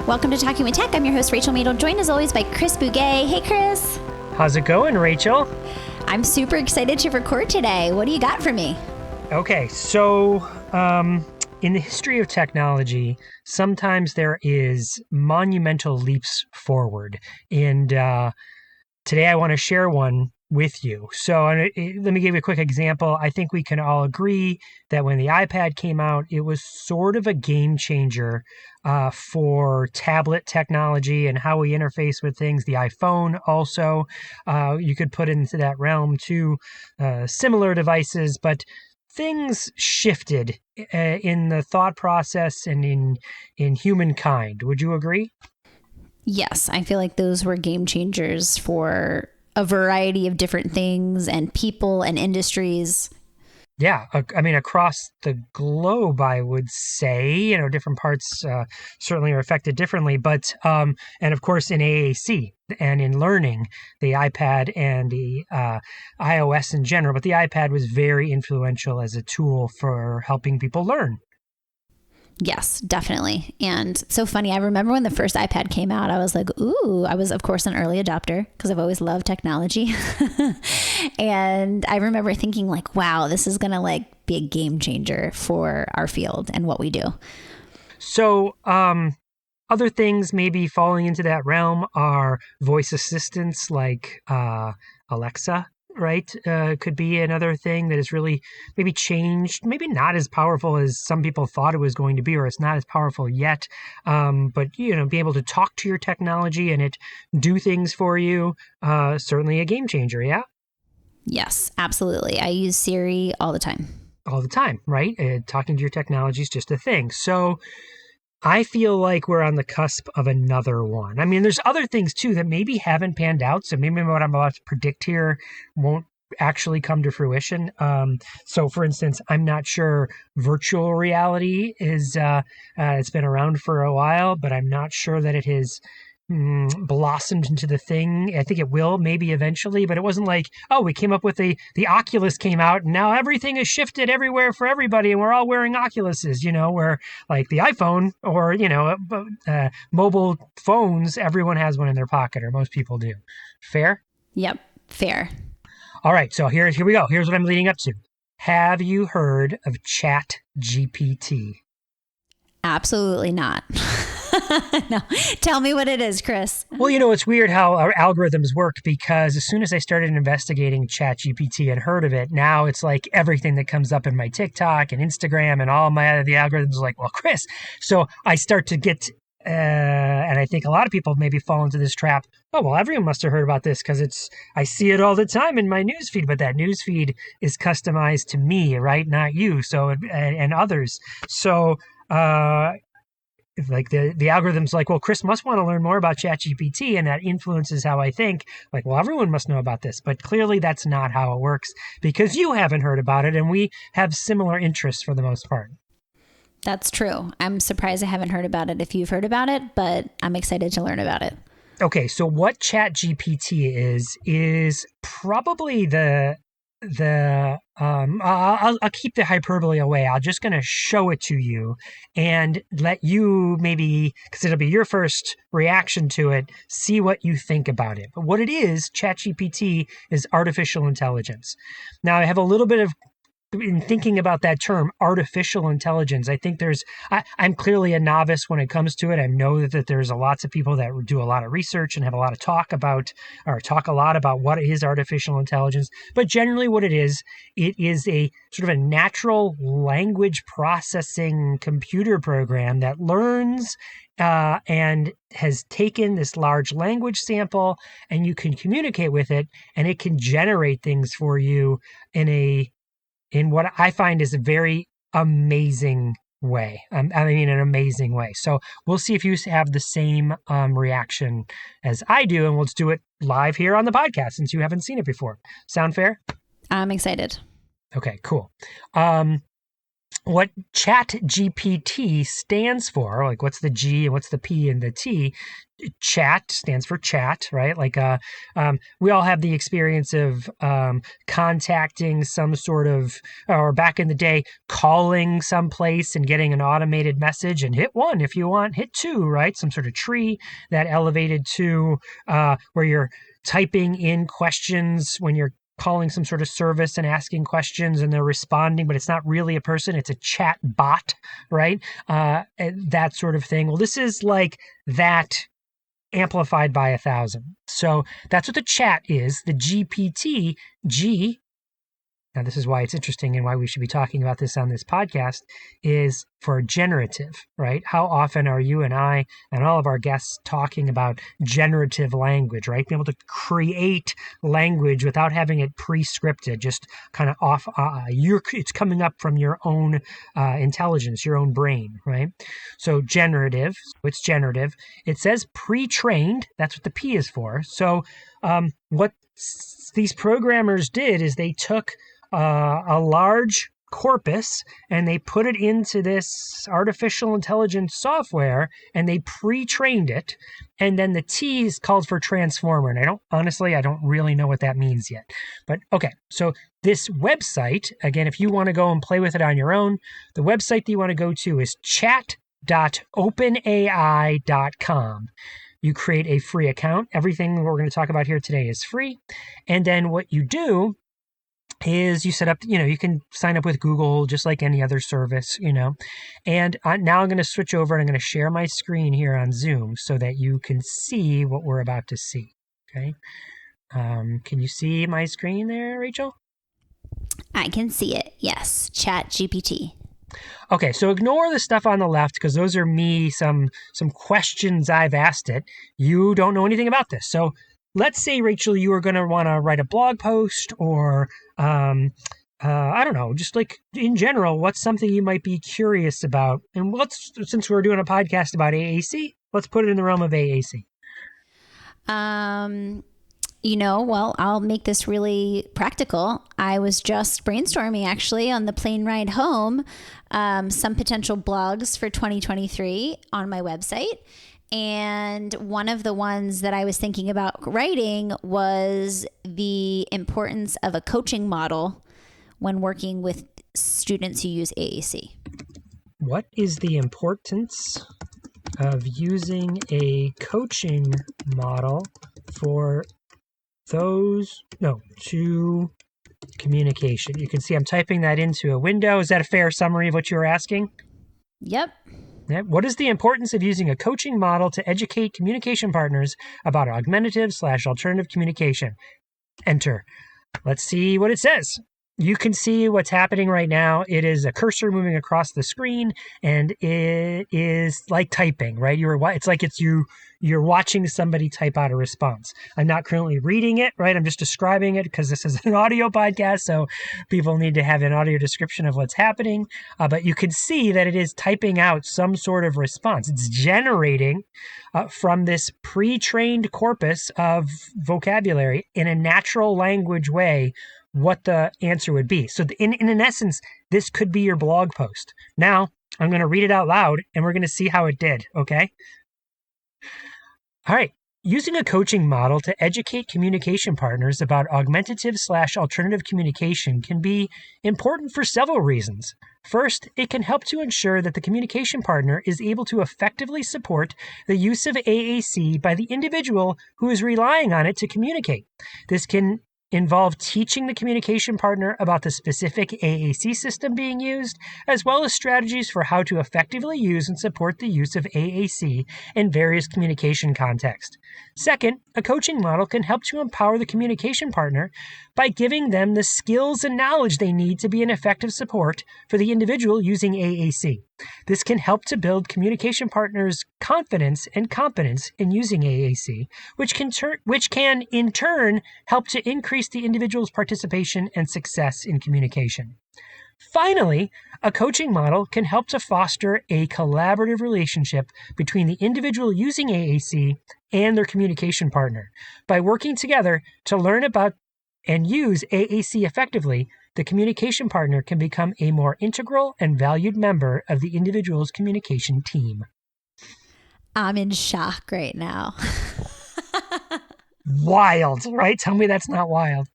Welcome to Talking with Tech. I'm your host, Rachel Madel, joined as always by Chris Bouguet. Hey, Chris. How's it going, Rachel? I'm super excited to record today. What do you got for me? Okay, so in the history of technology, sometimes there is monumental leaps forward. And today I want to share one with you. So let me give you a quick example. I think we can all agree that when the iPad came out, it was sort of a game changer for tablet technology and how we interface with things. The iPhone also, you could put into that realm too, similar devices, but things shifted in the thought process and in humankind. Would you agree? Yes, I feel like those were game changers for a variety of different things and people and industries. Yeah, I mean, across the globe, I would say, different parts certainly are affected differently. But, and of course, in AAC and in learning, the iPad and the iOS in general, but the iPad was very influential as a tool for helping people learn. Yes, definitely. And so funny, I remember when the first iPad came out, I was like, ooh, I was, of course, an early adopter because I've always loved technology. And I remember thinking like, wow, this is going to be a game changer for our field and what we do. So, other things maybe falling into that realm are voice assistants like Alexa, right? Could be another thing that has really maybe changed, maybe not as powerful as some people thought it was going to be, or it's not as powerful yet. But, be able to talk to your technology and it do things for you, certainly a game changer, yeah? Yes, absolutely. I use Siri all the time. All the time, right? Talking to your technology is just a thing. So I feel like we're on the cusp of another one. I mean, there's other things too that maybe haven't panned out. So maybe what I'm about to predict here won't actually come to fruition. So for instance, I'm not sure virtual reality is, it's been around for a while, but I'm not sure that it has blossomed into the thing. I think it will maybe eventually, but it wasn't like, oh, we came up with the Oculus came out and now everything is shifted everywhere for everybody and we're all wearing Oculuses, where like the iPhone or, mobile phones, everyone has one in their pocket or most people do. Fair? Yep, fair. All right, so here we go. Here's what I'm leading up to. Have you heard of ChatGPT? Absolutely not. No, tell me what it is, Chris. Well, it's weird how our algorithms work because as soon as I started investigating ChatGPT and heard of it, now it's like everything that comes up in my TikTok and Instagram and all the algorithms are like, well, Chris. So I start to get, and I think a lot of people maybe fall into this trap. Oh, well, everyone must have heard about this because I see it all the time in my newsfeed, but that newsfeed is customized to me, right? Not you. So, and others. So, like the algorithm's like, well, Chris must want to learn more about ChatGPT, and that influences how I think. Like, well, everyone must know about this, but clearly that's not how it works because you haven't heard about it, and we have similar interests for the most part. That's true. I'm surprised I haven't heard about it if you've heard about it, but I'm excited to learn about it. Okay, so what ChatGPT is probably I'll keep the hyperbole away. I'm just going to show it to you and let you maybe, because it'll be your first reaction to it, see what you think about it. But what it is, ChatGPT is artificial intelligence. Now, I have a little bit of in thinking about that term, artificial intelligence, I think I'm clearly a novice when it comes to it. I know that there's lots of people that do a lot of research and have a lot of talk a lot about what is artificial intelligence. But generally what it is a sort of a natural language processing computer program that learns and has taken this large language sample and you can communicate with it and it can generate things for you in what I find is a very amazing way. I mean, an amazing way. So we'll see if you have the same reaction as I do, and we'll do it live here on the podcast since you haven't seen it before. Sound fair? I'm excited. Okay, cool. what ChatGPT stands for, like what's the G and what's the P and the T. Chat stands for chat, right? Like we all have the experience of contacting some sort of, or back in the day, calling someplace and getting an automated message, and hit 1 if you want, hit 2, right? Some sort of tree that elevated to where you're typing in questions when you're calling some sort of service and asking questions and they're responding, but it's not really a person, it's a chat bot, right? That sort of thing. Well, this is like that amplified by 1,000. So that's what the chat is. The GPT, G, now this is why it's interesting and why we should be talking about this on this podcast, is for generative, right? How often are you and I and all of our guests talking about generative language, right? Being able to create language without having it pre-scripted, just kind of off, it's coming up from your own intelligence, your own brain, right? So generative, it's generative. It says pre-trained, that's what the P is for. So what these programmers did is they took a large corpus and they put it into this artificial intelligence software and they pre-trained it. And then the T is called for transformer. And I don't really know what that means yet. But okay, so this website, again, if you want to go and play with it on your own, the website that you want to go to is chat.openai.com. You create a free account. Everything we're going to talk about here today is free. And then what you do is you set up, you can sign up with Google just like any other service, and now I'm going to switch over and I'm going to share my screen here on Zoom so that you can see what we're about to see. Okay. Can you see my screen there, Rachel? I can see it. Yes. ChatGPT. Okay, so ignore the stuff on the left because those are me, some questions I've asked it. You don't know anything about this. So let's say, Rachel, you are going to want to write a blog post or, I don't know, just like in general, what's something you might be curious about? And since we're doing a podcast about AAC, let's put it in the realm of AAC. Well, I'll make this really practical. I was just brainstorming actually on the plane ride home, some potential blogs for 2023 on my website. And one of the ones that I was thinking about writing was the importance of a coaching model when working with students who use AAC. What is the importance of using a coaching model to communication? You can see I'm typing that into a window. Is that a fair summary of what you were asking? Yep. What is the importance of using a coaching model to educate communication partners about augmentative/alternative communication? Enter. Let's see what it says. You can see what's happening right now. It is a cursor moving across the screen, and it is like typing, right? You're watching somebody type out a response. I'm not currently reading it, right? I'm just describing it because this is an audio podcast, so people need to have an audio description of what's happening. But you can see that it is typing out some sort of response. It's generating from this pre-trained corpus of vocabulary in a natural language way what the answer would be. So in essence, this could be your blog post. Now, I'm going to read it out loud, and we're going to see how it did, okay? All right. Using a coaching model to educate communication partners about augmentative/alternative communication can be important for several reasons. First, it can help to ensure that the communication partner is able to effectively support the use of AAC by the individual who is relying on it to communicate. This can involve teaching the communication partner about the specific AAC system being used, as well as strategies for how to effectively use and support the use of AAC in various communication contexts. Second, a coaching model can help to empower the communication partner by giving them the skills and knowledge they need to be an effective support for the individual using AAC. This can help to build communication partners' confidence and competence in using AAC, which can in turn help to increase the individual's participation and success in communication. Finally, a coaching model can help to foster a collaborative relationship between the individual using AAC and their communication partner. By working together to learn about and use AAC effectively, the communication partner can become a more integral and valued member of the individual's communication team. I'm in shock right now. Wild, right? Tell me that's not wild.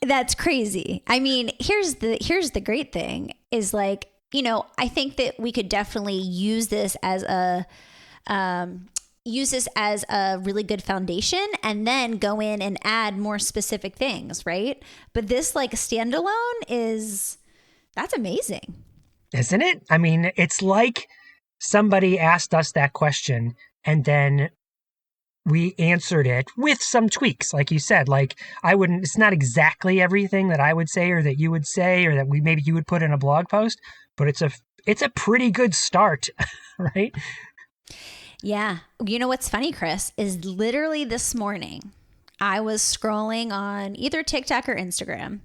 That's crazy. I mean, here's the great thing is like, I think that we could definitely use this as a really good foundation and then go in and add more specific things, right? But this like standalone that's amazing. Isn't it? I mean, it's like somebody asked us that question and then we answered it with some tweaks, like you said. Like it's not exactly everything that I would say or that you would say or that maybe you would put in a blog post, but it's a pretty good start, right? Yeah. You know what's funny, Chris, is literally this morning I was scrolling on either TikTok or Instagram,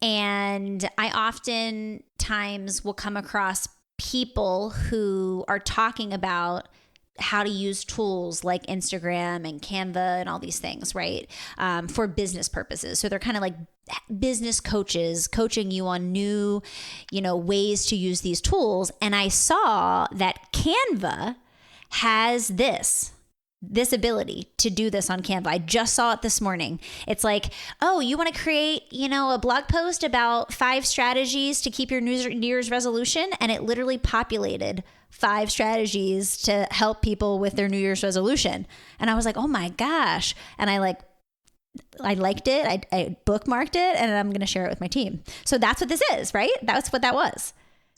and I oftentimes will come across people who are talking about how to use tools like Instagram and Canva and all these things, right? For business purposes. So they're kind of like business coaches coaching you on new, ways to use these tools. And I saw that Canva has this ability to do this on Canva. I just saw it this morning. It's like, oh, you want to create, a blog post about 5 strategies to keep your New Year's resolution? And it literally populated 5 strategies to help people with their New Year's resolution. And I was like, oh my gosh. And I liked it. I bookmarked it, and I'm going to share it with my team. So that's what this is, right? That's what that was.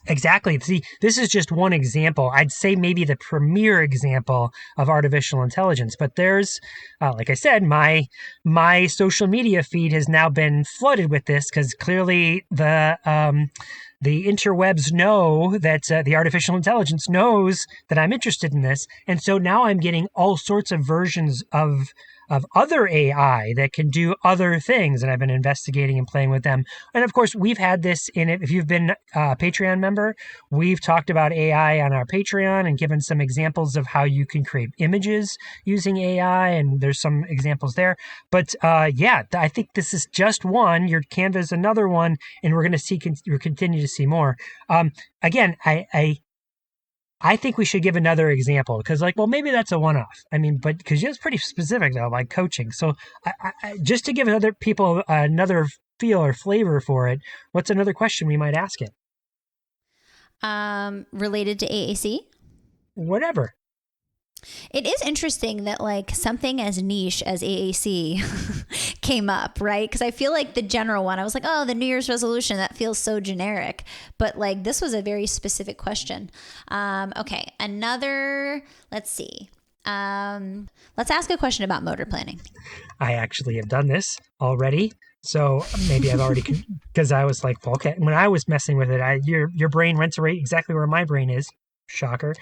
Exactly. See, this is just one example. I'd say maybe the premier example of artificial intelligence. But there's, like I said, my social media feed has now been flooded with this because clearly the interwebs know that the artificial intelligence knows that I'm interested in this. And so now I'm getting all sorts of versions of other AI that can do other things, and I've been investigating and playing with them. And of course, we've had this in it. If you've been a Patreon member, we've talked about AI on our Patreon and given some examples of how you can create images using AI, and there's some examples there. But yeah, I think this is just one. Your Canva is another one, and we're going to continue to see more. Again, I think we should give another example because, maybe that's a one-off. I mean, but because it's pretty specific though, like coaching. So, just to give other people another feel or flavor for it, what's another question we might ask it? Related to AAC? Whatever. It is interesting that like something as niche as AAC came up, right? Because I feel like the general one, I was like, oh, the New Year's resolution, that feels so generic. But like this was a very specific question. Okay, let's see. Let's ask a question about motor planning. I actually have done this already. So maybe I've already, because I was like, well, okay, when I was messing with it, your brain went to exactly where my brain is. Shocker.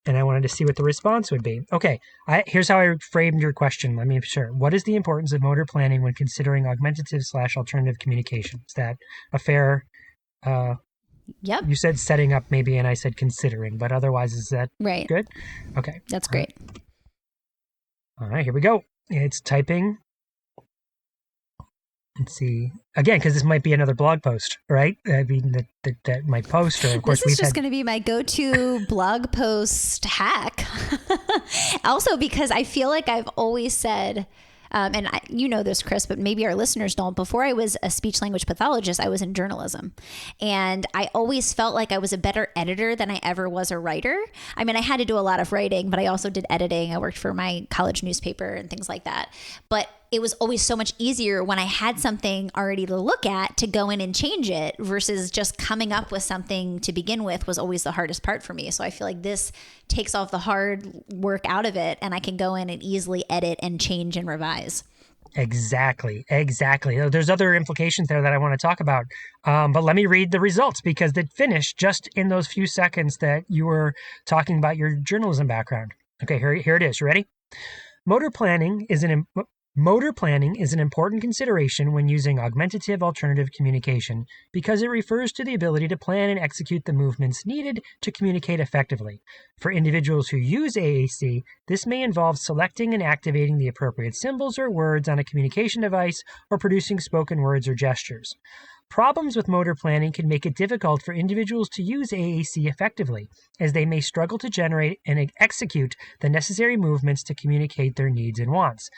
And I wanted to see what the response would be. Okay, here's how I framed your question. Let me be sure. What is the importance of motor planning when considering augmentative/alternative communication? Is that a fair? Yep. You said setting up maybe, and I said considering, but otherwise, is that right? Good. Okay, that's great. All right, here we go. It's typing. Let's see. Again, because this might be another blog post, right? I mean, that my post, or of course, this is just going to be my go-to blog post hack. Also, because I feel like I've always said, and you know this, Chris, but maybe our listeners don't. Before I was a speech language pathologist, I was in journalism. And I always felt like I was a better editor than I ever was a writer. I mean, I had to do a lot of writing, but I also did editing. I worked for my college newspaper and things like that. But it was always so much easier when I had something already to look at to go in and change it versus just coming up with something to begin with was always the hardest part for me. So I feel like this takes off the hard work out of it, and I can go in and easily edit and change and revise. Exactly. There's other implications there that I want to talk about. But let me read the results because they finished just in those few seconds that you were talking about your journalism background. Okay, here it is. You ready? Motor planning is Motor planning is an important consideration when using augmentative alternative communication because it refers to the ability to plan and execute the movements needed to communicate effectively. For individuals who use AAC, this may involve selecting and activating the appropriate symbols or words on a communication device or producing spoken words or gestures. Problems with motor planning can make it difficult for individuals to use AAC effectively, as they may struggle to generate and execute the necessary movements to communicate their needs and wants.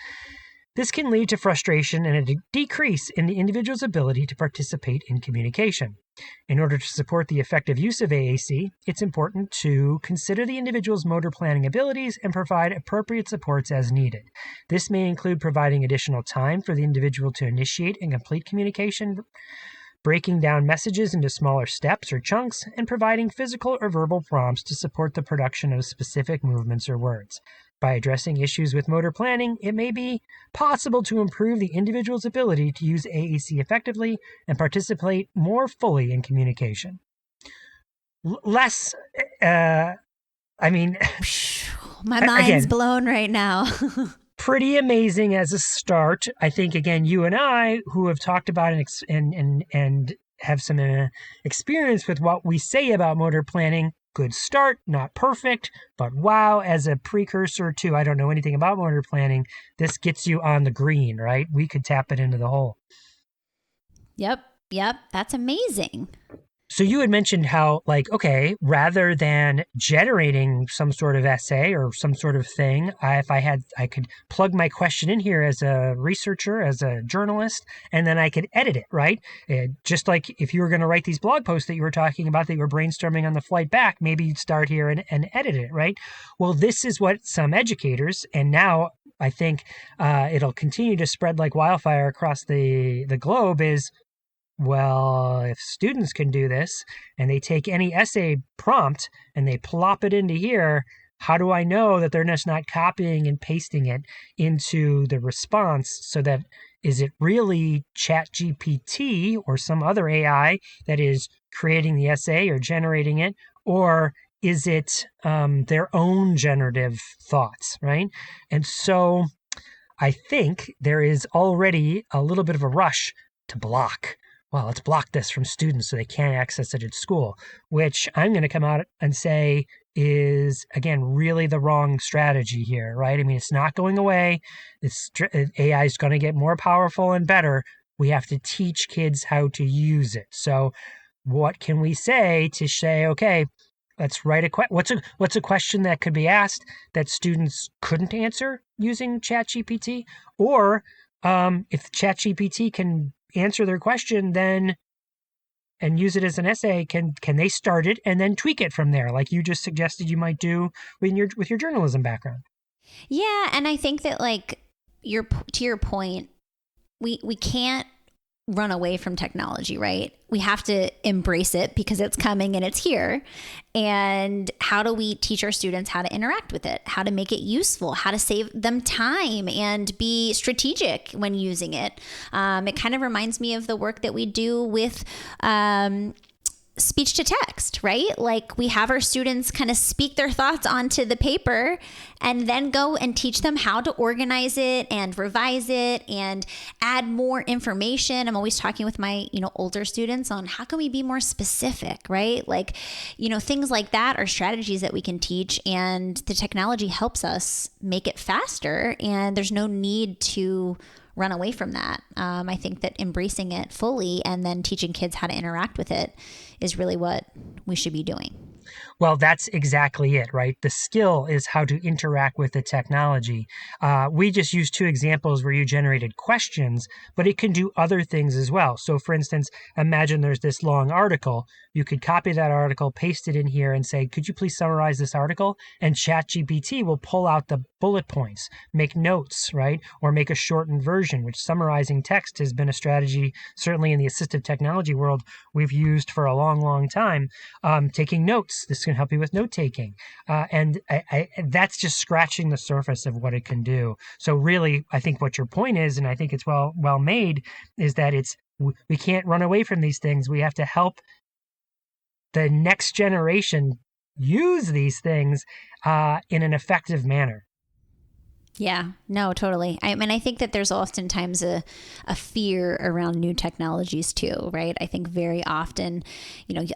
This can lead to frustration and a decrease in the individual's ability to participate in communication. In order to support the effective use of AAC, it's important to consider the individual's motor planning abilities and provide appropriate supports as needed. This may include providing additional time for the individual to initiate and complete communication, breaking down messages into smaller steps or chunks, and providing physical or verbal prompts to support the production of specific movements or words. By addressing issues with motor planning, it may be possible to improve the individual's ability to use AAC effectively and participate more fully in communication. Less, I mean, my mind's again, blown right now. Pretty amazing as a start. I think, again, you and I, who have talked about and have some experience with what we say about motor planning, good start, not perfect, but wow, as a precursor to, I don't know anything about motor planning, this gets you on the green, right? We could tap it into the hole. Yep. That's amazing. So you had mentioned how, like, okay, rather than generating some sort of essay or some sort of thing, I could plug my question in here as a researcher, as a journalist, and then I could edit it, right? Just like if you were going to write these blog posts that you were talking about that you were brainstorming on the flight back, maybe you'd start here and edit it, right? Well, this is what some educators, and now I think it'll continue to spread like wildfire across the globe, is, well, if students can do this and they take any essay prompt and they plop it into here, how do I know that they're just not copying and pasting it into the response? So that, is it really ChatGPT or some other AI that is creating the essay or generating it? Or is it their own generative thoughts, right? And so I think there is already a little bit of a rush to block. Well, let's block this from students so they can't access it at school, which I'm going to come out and say is, again, really the wrong strategy here, right? I mean, it's not going away. AI is going to get more powerful and better. We have to teach kids how to use it. So what can we say to say, okay, let's write what's a question that could be asked that students couldn't answer using ChatGPT? Or if ChatGPT can answer their question then and use it as an essay, can they start it and then tweak it from there, like you just suggested you might do with your journalism background? Yeah, and I think that, like, to your point, we can't run away from technology, right? We have to embrace it because it's coming and it's here. And how do we teach our students how to interact with it, how to make it useful, how to save them time and be strategic when using it? It kind of reminds me of the work that we do with speech to text, right? Like, we have our students kind of speak their thoughts onto the paper and then go and teach them how to organize it and revise it and add more information. I'm always talking with my, older students on how can we be more specific, right? Like, things like that are strategies that we can teach, and the technology helps us make it faster, and there's no need to run away from that. I think that embracing it fully and then teaching kids how to interact with it is really what we should be doing. Well, that's exactly it, right? The skill is how to interact with the technology. We just used two examples where you generated questions, but it can do other things as well. So, for instance, imagine there's this long article. You could copy that article, paste it in here, and say, could you please summarize this article? And ChatGPT will pull out the bullet points, make notes, right? Or make a shortened version, which summarizing text has been a strategy, certainly in the assistive technology world, we've used for a long, long time. Taking notes, this can help you with note taking. And that's just scratching the surface of what it can do. So really, I think what your point is, and I think it's well made, is that we can't run away from these things. We have to help the next generation use these things in an effective manner. Yeah, no, totally. I mean, I think that there's oftentimes a fear around new technologies too, right? I think very often,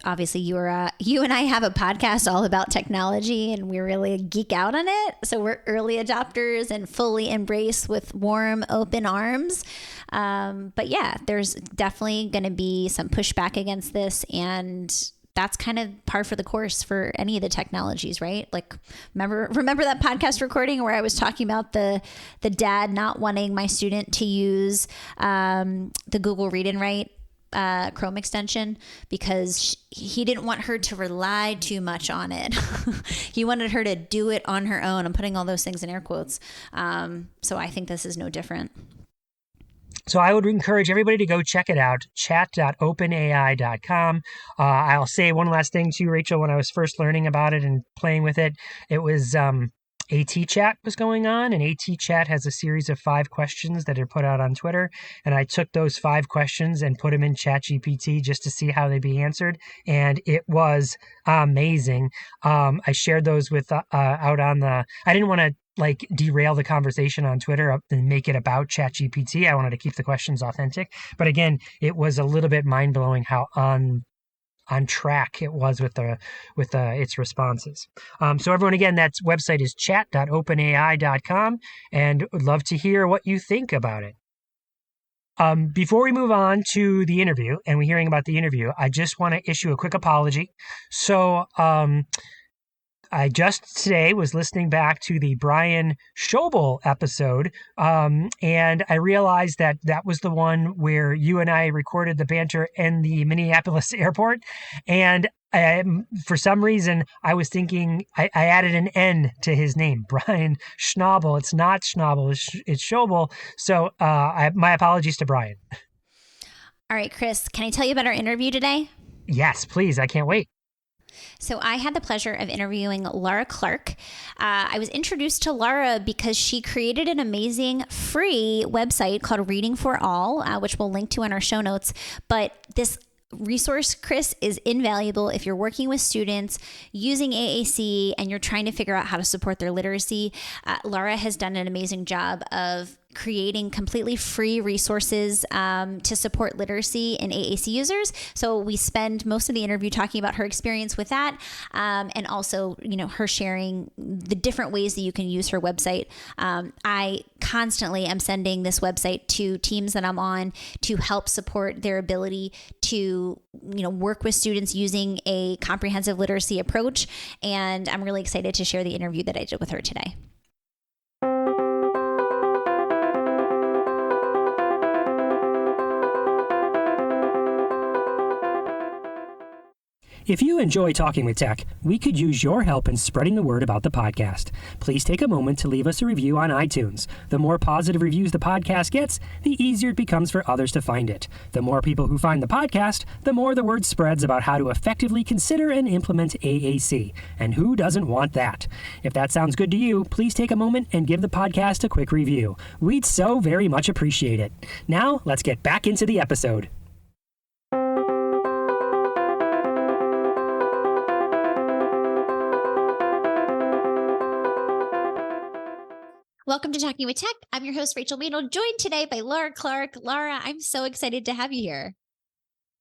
obviously you and I have a podcast all about technology and we really geek out on it. So we're early adopters and fully embrace with warm, open arms. But yeah, there's definitely going to be some pushback against this, and that's kind of par for the course for any of the technologies, right? Like, remember that podcast recording where I was talking about the dad not wanting my student to use the Google Read and Write Chrome extension because he didn't want her to rely too much on it. He wanted her to do it on her own. I'm putting all those things in air quotes. So I think this is no different. So I would encourage everybody to go check it out, chat.openai.com. I'll say one last thing to you, Rachel. When I was first learning about it and playing with it, it was AT Chat was going on, and AT Chat has a series of 5 questions that are put out on Twitter. And I took those 5 questions and put them in ChatGPT just to see how they'd be answered. And it was amazing. I shared those with out on the, I didn't want to like derail the conversation on Twitter and make it about ChatGPT. I wanted to keep the questions authentic. But again, it was a little bit mind blowing how on track it was with its responses. So everyone, again, that website is chat.openai.com, and would love to hear what you think about it. Before we move on to the interview and we're hearing about the interview, I just want to issue a quick apology. So I just today was listening back to the Brian Schobel episode, and I realized that that was the one where you and I recorded the banter in the Minneapolis airport. And for some reason, I was thinking I added an N to his name, Brian Schnabel. It's not Schnabel, it's Schobel. So my apologies to Brian. All right, Chris, can I tell you about our interview today? Yes, please. I can't wait. So I had the pleasure of interviewing Laura Clarke. I was introduced to Laura because she created an amazing free website called Reading for All, which we'll link to in our show notes. But this resource, Chris, is invaluable if you're working with students using AAC and you're trying to figure out how to support their literacy. Laura has done an amazing job of creating completely free resources to support literacy in AAC users. So we spend most of the interview talking about her experience with that, and also, her sharing the different ways that you can use her website. I constantly am sending this website to teams that I'm on to help support their ability to, work with students using a comprehensive literacy approach. And I'm really excited to share the interview that I did with her today. If you enjoy Talking with Tech, we could use your help in spreading the word about the podcast. Please take a moment to leave us a review on iTunes. The more positive reviews the podcast gets, the easier it becomes for others to find it. The more people who find the podcast, the more the word spreads about how to effectively consider and implement AAC. And who doesn't want that? If that sounds good to you, please take a moment and give the podcast a quick review. We'd so very much appreciate it. Now, let's get back into the episode. Welcome to Talking with Tech. I'm your host, Rachel Meadle, joined today by Laura Clarke. Laura, I'm so excited to have you here.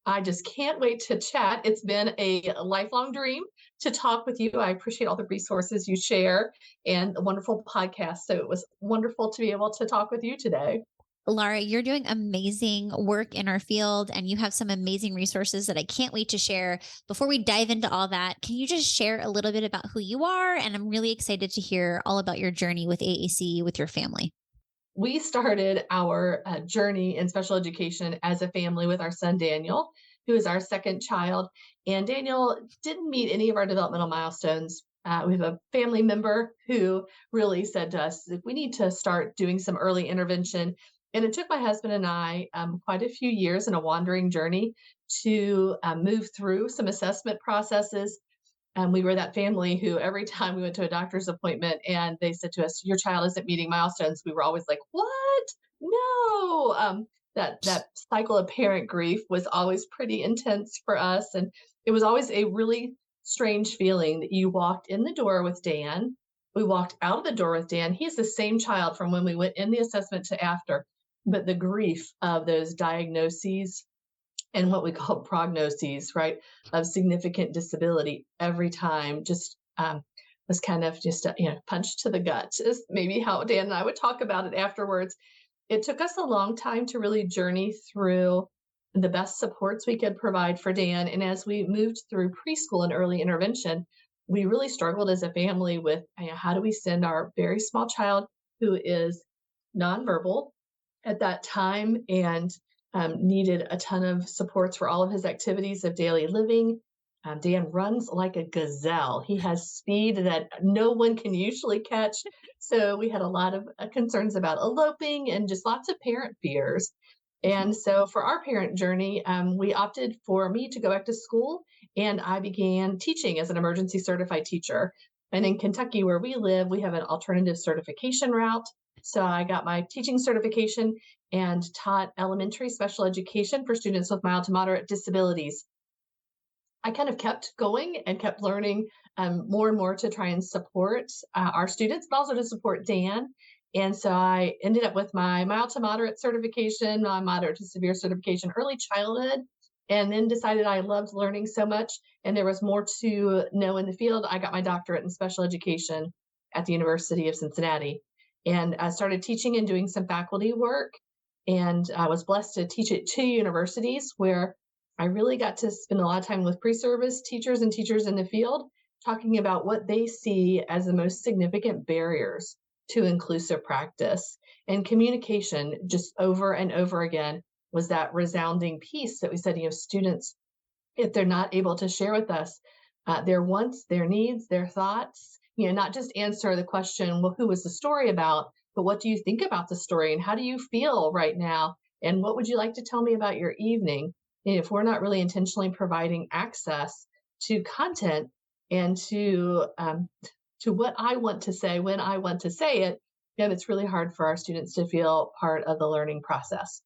I just can't wait to chat. It's been a lifelong dream to talk with you. I appreciate all the resources you share and the wonderful podcast. So it was wonderful to be able to talk with you today. Laura, you're doing amazing work in our field and you have some amazing resources that I can't wait to share. Before we dive into all that, can you just share a little bit about who you are? And I'm really excited to hear all about your journey with AAC with your family. We started our journey in special education as a family with our son, Daniel, who is our second child. And Daniel didn't meet any of our developmental milestones. We have a family member who really said to us, we need to start doing some early intervention. And it took my husband and I quite a few years in a wandering journey to move through some assessment processes. And we were that family who every time we went to a doctor's appointment and they said to us, your child isn't meeting milestones, we were always like, what? No. That cycle of parent grief was always pretty intense for us. And it was always a really strange feeling that you walked in the door with Dan We walked out of the door with Dan. He's the same child from when we went in the assessment to after, but the grief of those diagnoses and what we call prognoses, right, of significant disability every time just was kind of just a punch to the gut is maybe how Dan and I would talk about it afterwards. It took us a long time to really journey through the best supports we could provide for Dan. And as we moved through preschool and early intervention, we really struggled as a family with how do we send our very small child who is nonverbal at that time and needed a ton of supports for all of his activities of daily living. Dan runs like a gazelle. He has speed that no one can usually catch. So we had a lot of concerns about eloping and just lots of parent fears. And so for our parent journey, we opted for me to go back to school, and I began teaching as an emergency certified teacher. And in Kentucky, where we live, we have an alternative certification route. So I got my teaching certification and taught elementary special education for students with mild to moderate disabilities. I kind of kept going and kept learning more and more to try and support our students, but also to support Dan. And so I ended up with my mild to moderate certification, my moderate to severe certification, early childhood, and then decided I loved learning so much and there was more to know in the field. I got my doctorate in special education at the University of Cincinnati. And I started teaching and doing some faculty work. And I was blessed to teach at two universities where I really got to spend a lot of time with pre-service teachers and teachers in the field talking about what they see as the most significant barriers to inclusive practice. And communication, just over and over again, was that resounding piece that we said, students, if they're not able to share with us their wants, their needs, their thoughts, not just answer the question, well, who was the story about, but what do you think about the story and how do you feel right now? And what would you like to tell me about your evening? And if we're not really intentionally providing access to content and to what I want to say when I want to say it, then it's really hard for our students to feel part of the learning process.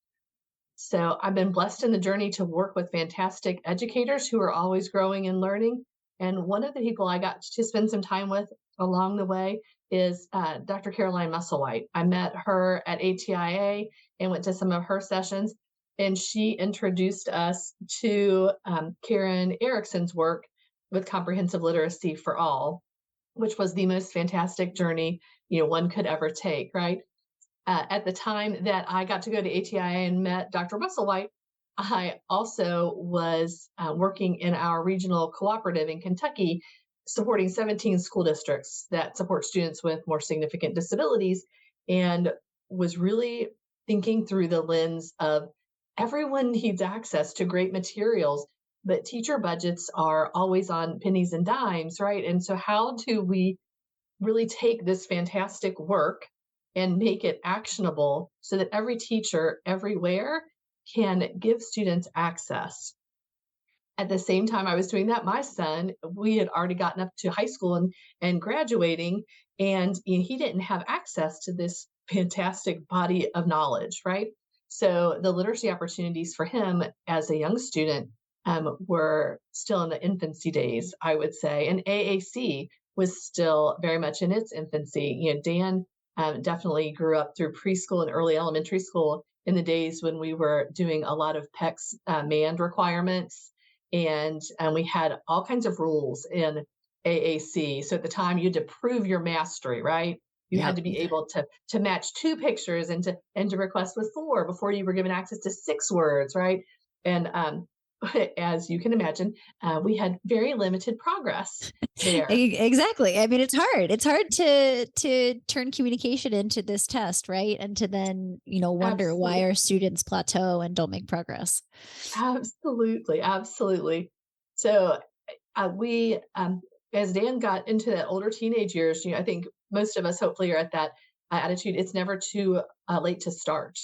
So I've been blessed in the journey to work with fantastic educators who are always growing and learning. And one of the people I got to spend some time with along the way is Dr. Caroline Musselwhite. I met her at ATIA and went to some of her sessions, and she introduced us to Karen Erickson's work with Comprehensive Literacy for All, which was the most fantastic journey one could ever take, right? At the time that I got to go to ATIA and met Dr. Musselwhite, I also was working in our regional cooperative in Kentucky, supporting 17 school districts that support students with more significant disabilities, and was really thinking through the lens of everyone needs access to great materials, but teacher budgets are always on pennies and dimes, right? And so how do we really take this fantastic work and make it actionable so that every teacher everywhere can give students access? At the same time I was doing that, my son, we had already gotten up to high school and graduating, and he didn't have access to this fantastic body of knowledge, right? So the literacy opportunities for him as a young student were still in the infancy days, I would say. And AAC was still very much in its infancy. Dan definitely grew up through preschool and early elementary school in the days when we were doing a lot of PECS manned requirements. And we had all kinds of rules in AAC. So at the time, you had to prove your mastery, right? You had to be able to match 2 pictures and to request with 4 before you were given access to 6 words, right? And as you can imagine, we had very limited progress there. Exactly. I mean, it's hard. It's hard to turn communication into this test, right? And to then, wonder why our students plateau and don't make progress. Absolutely. Absolutely. So we, as Dan got into that older teenage years, I think most of us hopefully are at that attitude. It's never too late to start,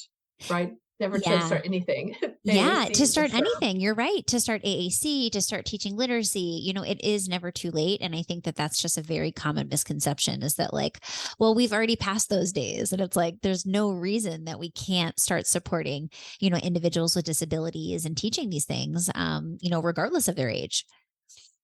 right? Never to start anything. Yeah, AAC to start for sure. anything. You're right. To start AAC, to start teaching literacy, it is never too late. And I think that that's just a very common misconception is that well, we've already passed those days. And it's there's no reason that we can't start supporting, individuals with disabilities and teaching these things, regardless of their age.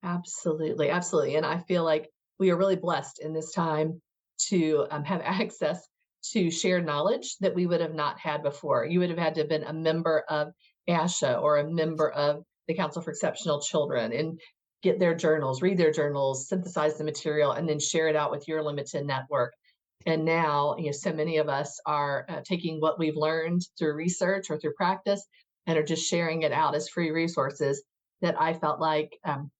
Absolutely. Absolutely. And I feel like we are really blessed in this time to have access to shared knowledge that we would have not had before. You would have had to have been a member of ASHA or a member of the Council for Exceptional Children and get their journals, read their journals, synthesize the material, and then share it out with your limited network. And now, so many of us are taking what we've learned through research or through practice and are just sharing it out as free resources that I felt like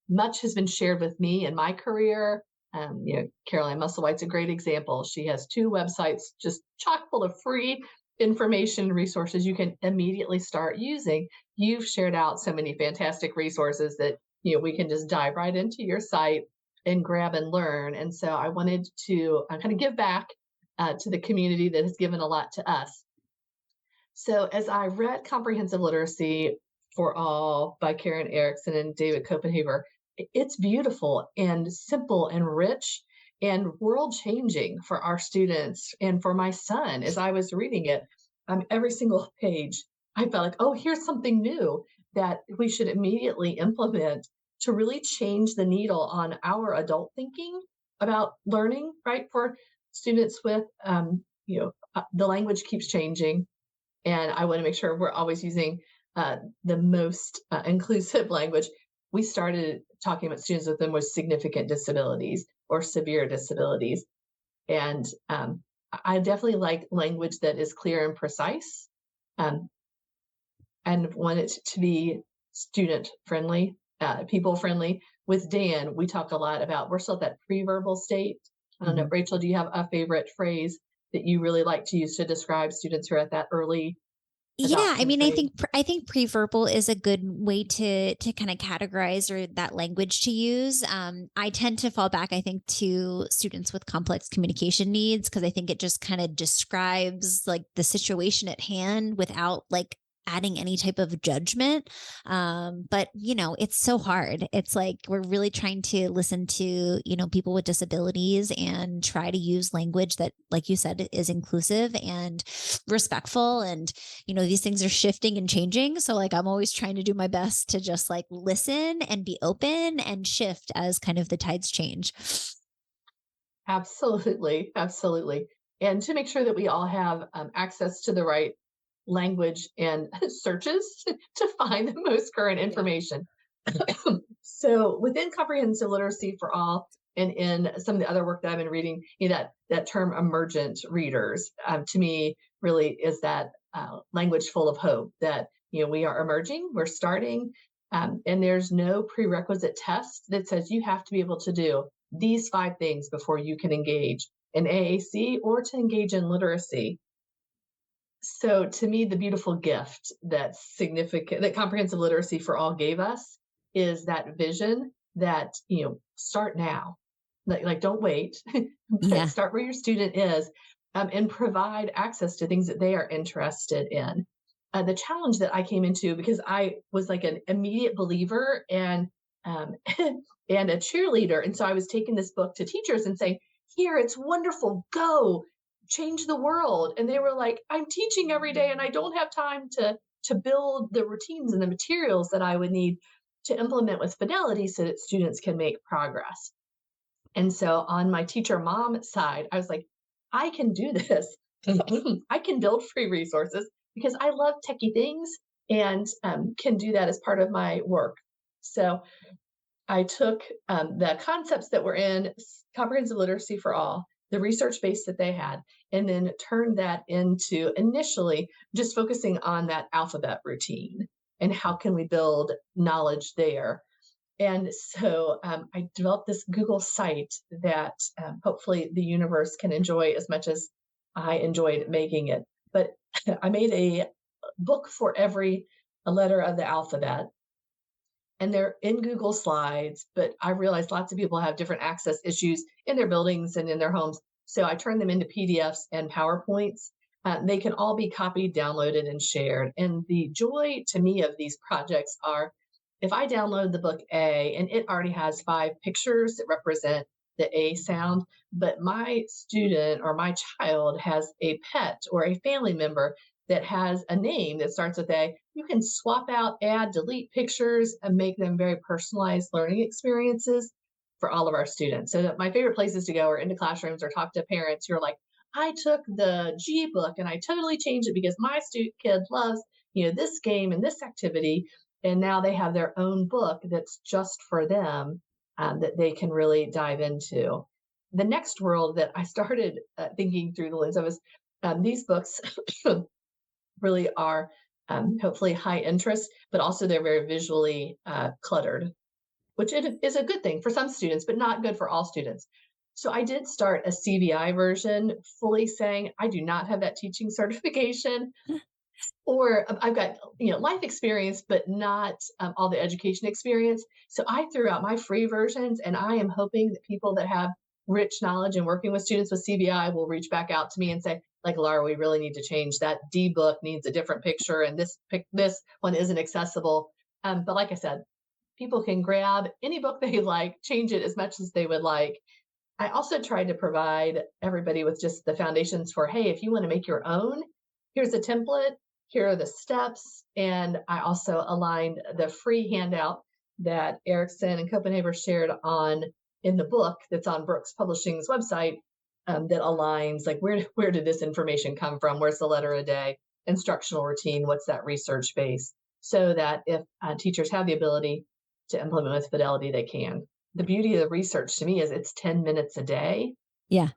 much has been shared with me in my career. Caroline Musselwhite's a great example. She has 2 websites just chock full of free information resources you can immediately start using. You've shared out so many fantastic resources that we can just dive right into your site and grab and learn. And so I wanted to kind of give back to the community that has given a lot to us. So as I read Comprehensive Literacy for All by Karen Erickson and David Copenhaver, it's beautiful and simple and rich and world-changing for our students and for my son. As I was reading it, every single page, I felt like, oh, here's something new that we should immediately implement to really change the needle on our adult thinking about learning, right? For students with, the language keeps changing. And I want to make sure we're always using the most inclusive language. We started talking about students with the most significant disabilities or severe disabilities. And I definitely like language that is clear and precise, and want it to be student friendly, people friendly. With Dan, we talk a lot about, we're still at that pre-verbal state. I don't know, Rachel, do you have a favorite phrase that you really like to use to describe students who are at that early Yeah, I mean, phase? I think pre-verbal is a good way to kind of categorize or that language to use. I tend to fall back, I think, to students with complex communication needs because I think it just kind of describes like the situation at hand without like adding any type of judgment. But it's so hard. It's like we're really trying to listen to people with disabilities and try to use language that, like you said, is inclusive and respectful. And these things are shifting and changing. So like, I'm always trying to do my best to just like listen and be open and shift as kind of the tides change. Absolutely. Absolutely. And to make sure that we all have access to the right language and searches to find the most current information. So within Comprehensive Literacy for All, and in some of the other work that I've been reading, that term emergent readers, to me, really is that language full of hope that, we are emerging, we're starting, and there's no prerequisite test that says you have to be able to do these 5 things before you can engage in AAC or to engage in literacy. So to me, the beautiful gift that Comprehensive Literacy for All gave us is that vision that, start now, like don't wait, but start where your student is, and provide access to things that they are interested in. The challenge that I came into, because I was like an immediate believer and and a cheerleader. And so I was taking this book to teachers and saying, here, it's wonderful, go change the world. And they were like, I'm teaching every day and I don't have time to build the routines and the materials that I would need to implement with fidelity so that students can make progress. And so on my teacher mom side, I was like, I can do this. I can build free resources because I love techie things and can do that as part of my work. So I took the concepts that were in Comprehensive Literacy for All, the research base that they had, and then turned that into initially just focusing on that alphabet routine and how can we build knowledge there. And so I developed this Google site that hopefully the universe can enjoy as much as I enjoyed making it. But I made a book for every letter of the alphabet. And they're in Google Slides, but I realized lots of people have different access issues in their buildings and in their homes. So I turned them into PDFs and PowerPoints. They can all be copied, downloaded, and shared. And the joy to me of these projects are if I download the book A and it already has 5 pictures that represent the A sound, but my student or my child has a pet or a family member that has a name that starts with A, you can swap out, add, delete pictures and make them very personalized learning experiences. for all of our students. So that my favorite places to go are into classrooms or talk to parents who are like, I took the G book and I totally changed it because my kid loves, this game and this activity. And now they have their own book that's just for them, that they can really dive into. The next world that I started thinking through the lens of is these books really are hopefully high interest, but also they're very visually cluttered, which is a good thing for some students, but not good for all students. So I did start a CVI version, fully saying I do not have that teaching certification, or I've got life experience, but not all the education experience. So I threw out my free versions, and I am hoping that people that have rich knowledge in working with students with CVI will reach back out to me and say, like, Laura, we really need to change that. D book needs a different picture, and this one isn't accessible. But like I said, people can grab any book they like, change it as much as they would like. I also tried to provide everybody with just the foundations for, hey, if you want to make your own, here's a template, here are the steps. And I also aligned the free handout that Erickson and Copenhaver shared on in the book that's on Brooks Publishing's website, that aligns like where did this information come from? Where's the letter a day? Instructional routine, what's that research base? So that if teachers have the ability to implement with fidelity, they can. The beauty of the research to me is it's 10 minutes a day. Yeah.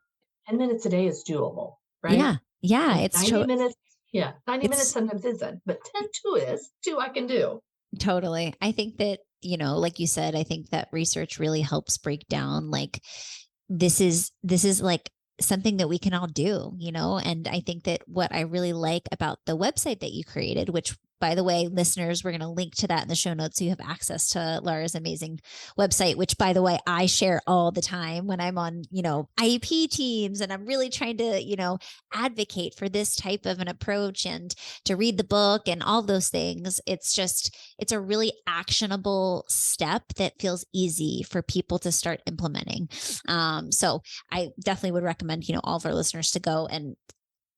10 minutes a day is doable, right? Yeah. Yeah. And 90 minutes, 90 minutes it's sometimes isn't, but 10 two is, two I can do. totally. I think that, like you said, I think that research really helps break down like this is like something that we can all do, and I think that what I really like about the website that you created, which by the way, listeners, we're going to link to that in the show notes so you have access to Laura's amazing website, which by the way, I share all the time when I'm on, IEP teams and I'm really trying to, advocate for this type of an approach and to read the book and all those things. It's a really actionable step that feels easy for people to start implementing. So I definitely would recommend, all of our listeners to go and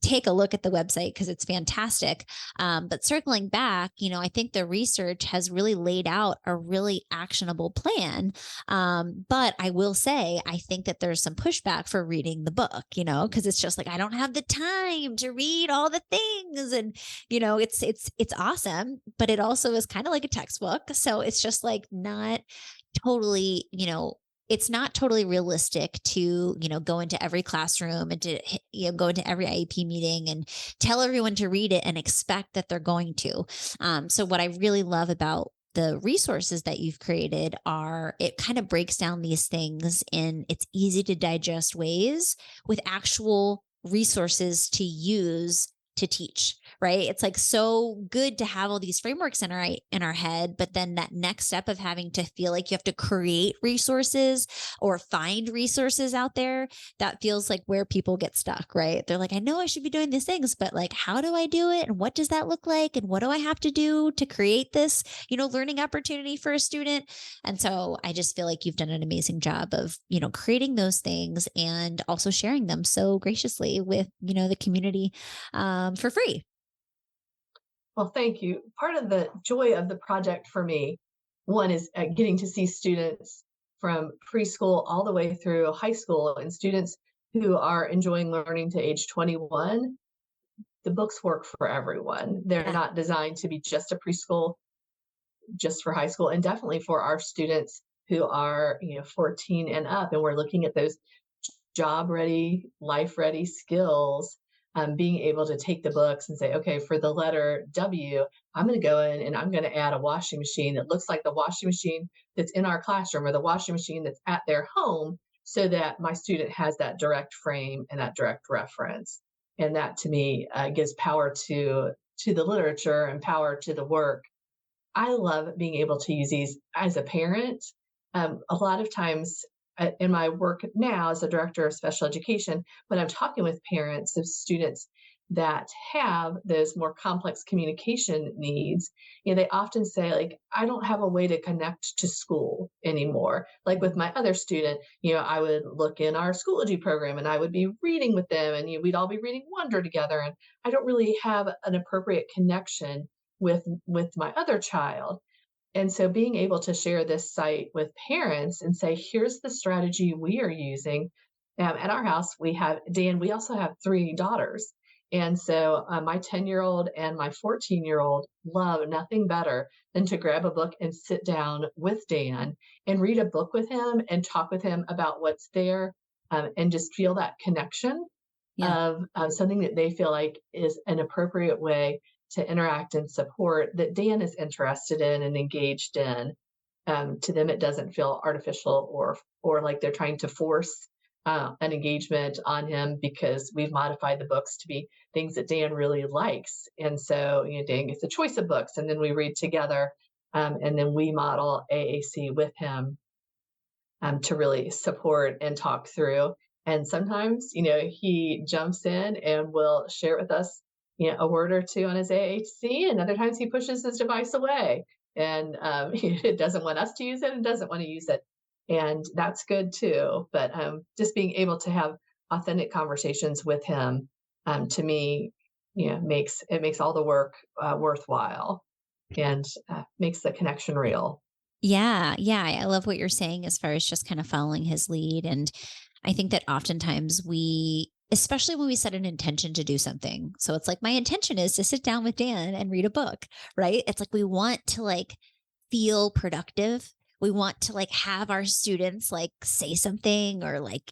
take a look at the website because it's fantastic. But circling back, I think the research has really laid out a really actionable plan. But I will say, I think that there's some pushback for reading the book, because it's just like, I don't have the time to read all the things. And, it's awesome, but it also is kind of like a textbook. So it's just like not totally, it's not totally realistic to, go into every classroom and to, go into every IEP meeting and tell everyone to read it and expect that they're going to. So what I really love about the resources that you've created are it kind of breaks down these things in it's easy to digest ways with actual resources to use to teach, right? It's like so good to have all these frameworks in our head, but then that next step of having to feel like you have to create resources or find resources out there, that feels like where people get stuck, right? They're like, I know I should be doing these things, but like, how do I do it? And what does that look like? And what do I have to do to create this, learning opportunity for a student? And so I just feel like you've done an amazing job of, creating those things and also sharing them so graciously with, the community, for free. Well, thank you. Part of the joy of the project for me, one is getting to see students from preschool all the way through high school and students who are enjoying learning to age 21. The books work for everyone. They're not designed to be just a preschool, just for high school, and definitely for our students who are 14 and up. And we're looking at those job ready, life ready skills, being able to take the books and say, okay, for the letter W, I'm going to go in and I'm going to add a washing machine that looks like the washing machine that's in our classroom or the washing machine that's at their home, so that my student has that direct frame and that direct reference. And that to me gives power to the literature and power to the work. I love being able to use these as a parent. A lot of times in my work now as a director of special education, when I'm talking with parents of students that have those more complex communication needs, they often say, like, I don't have a way to connect to school anymore. Like with my other student, I would look in our Schoology program and I would be reading with them and we'd all be reading Wonder together. And I don't really have an appropriate connection with my other child. And so being able to share this site with parents and say, here's the strategy we are using. At our house, we have, Dan, we also have three daughters. And so my 10-year-old and my 14-year-old love nothing better than to grab a book and sit down with Dan and read a book with him and talk with him about what's there, and just feel that connection Yeah. of something that they feel like is an appropriate way to interact and support that Dan is interested in and engaged in. To them, it doesn't feel artificial or like they're trying to force an engagement on him because we've modified the books to be things that Dan really likes. And so, Dan gets a choice of books, and then we read together, and then we model AAC with him to really support and talk through. And sometimes, he jumps in and will share with us, a word or two on his AHC, and other times he pushes his device away and it doesn't want us to use it and doesn't want to use it. And that's good too. But just being able to have authentic conversations with him, to me, makes all the work worthwhile and makes the connection real. Yeah, yeah, I love what you're saying as far as just kind of following his lead. And I think that oftentimes we, especially when we set an intention to do something. So it's like my intention is to sit down with Dan and read a book, right? It's like we want to like feel productive. We want to like have our students like say something or like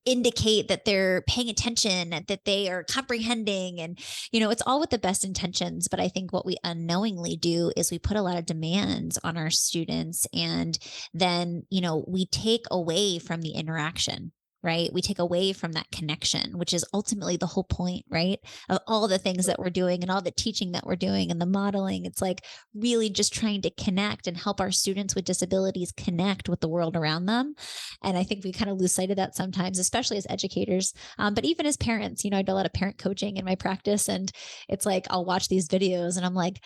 indicate that they're paying attention and that they are comprehending. And, it's all with the best intentions. But I think what we unknowingly do is we put a lot of demands on our students. And then, we take away from the interaction. Right. We take away from that connection, which is ultimately the whole point, right? Of all the things that we're doing and all the teaching that we're doing and the modeling. It's like really just trying to connect and help our students with disabilities connect with the world around them. And I think we kind of lose sight of that sometimes, especially as educators, but even as parents. I do a lot of parent coaching in my practice, and it's like I'll watch these videos and I'm like,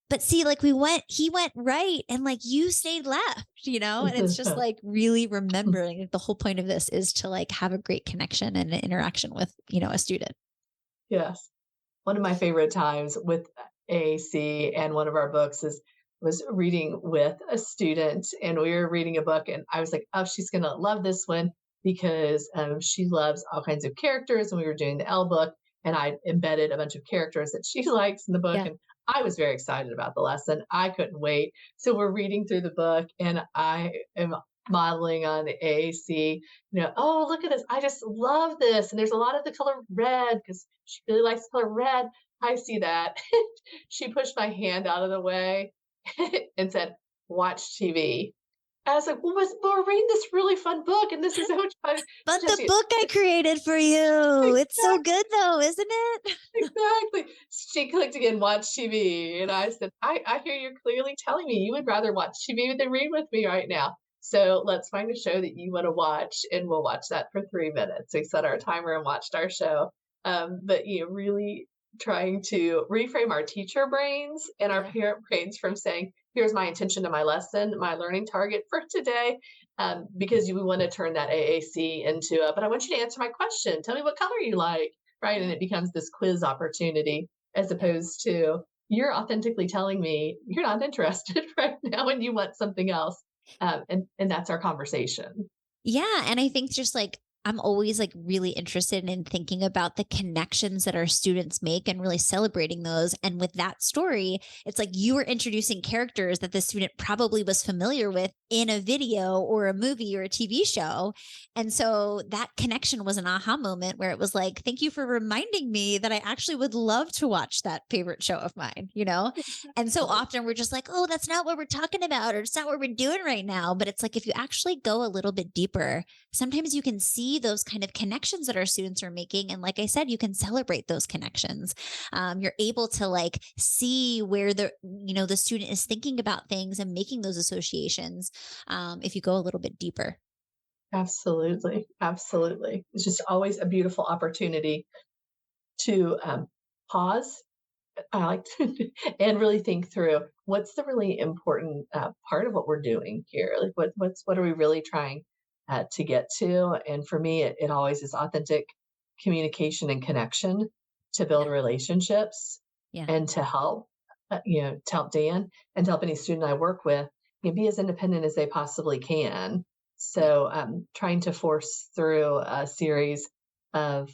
but see, like he went right and like you stayed left, and it's just like really remembering the whole point of this is to like have a great connection and an interaction with, a student. Yes. One of my favorite times with AAC and one of our books was reading with a student, and we were reading a book, and I was like, oh, she's going to love this one because she loves all kinds of characters. And we were doing the L book, and I embedded a bunch of characters that she likes in the book. Yeah. And I was very excited about the lesson. I couldn't wait. So we're reading through the book, and I am modeling on the AAC, oh, look at this. I just love this. And there's a lot of the color red because she really likes the color red. I see that. She pushed my hand out of the way and said, watch TV. I was like, well, we're reading this really fun book, and this is so much fun. But the book I created for you, it's so good though, isn't it? Exactly. She clicked again, watch TV. And I said, I hear you're clearly telling me you would rather watch TV than read with me right now. So let's find a show that you want to watch, and we'll watch that for 3 minutes. We set our timer and watched our show. But really trying to reframe our teacher brains and our parent brains from saying, here's my intention to my lesson, my learning target for today, because we want to turn that AAC into but I want you to answer my question. Tell me what color you like, right? And it becomes this quiz opportunity as opposed to you're authentically telling me you're not interested right now and you want something else. And that's our conversation. Yeah. And I think just like I'm always like really interested in thinking about the connections that our students make and really celebrating those. And with that story, it's like you were introducing characters that the student probably was familiar with in a video or a movie or a TV show. And so that connection was an aha moment where it was like, thank you for reminding me that I actually would love to watch that favorite show of mine, And so often we're just like, oh, that's not what we're talking about, or it's not what we're doing right now. But it's like, if you actually go a little bit deeper, sometimes you can see those kind of connections that our students are making. And like I said, you can celebrate those connections. You're able to like see where the student is thinking about things and making those associations. If you go a little bit deeper. Absolutely. Absolutely. It's just always a beautiful opportunity to pause. I like to, and really think through what's the really important part of what we're doing here. Like what are we really trying to get to? And for me, it always is authentic communication and connection to build relationships Yeah. and to help, to help Dan and to help any student I work with be as independent as they possibly can. So trying to force through a series of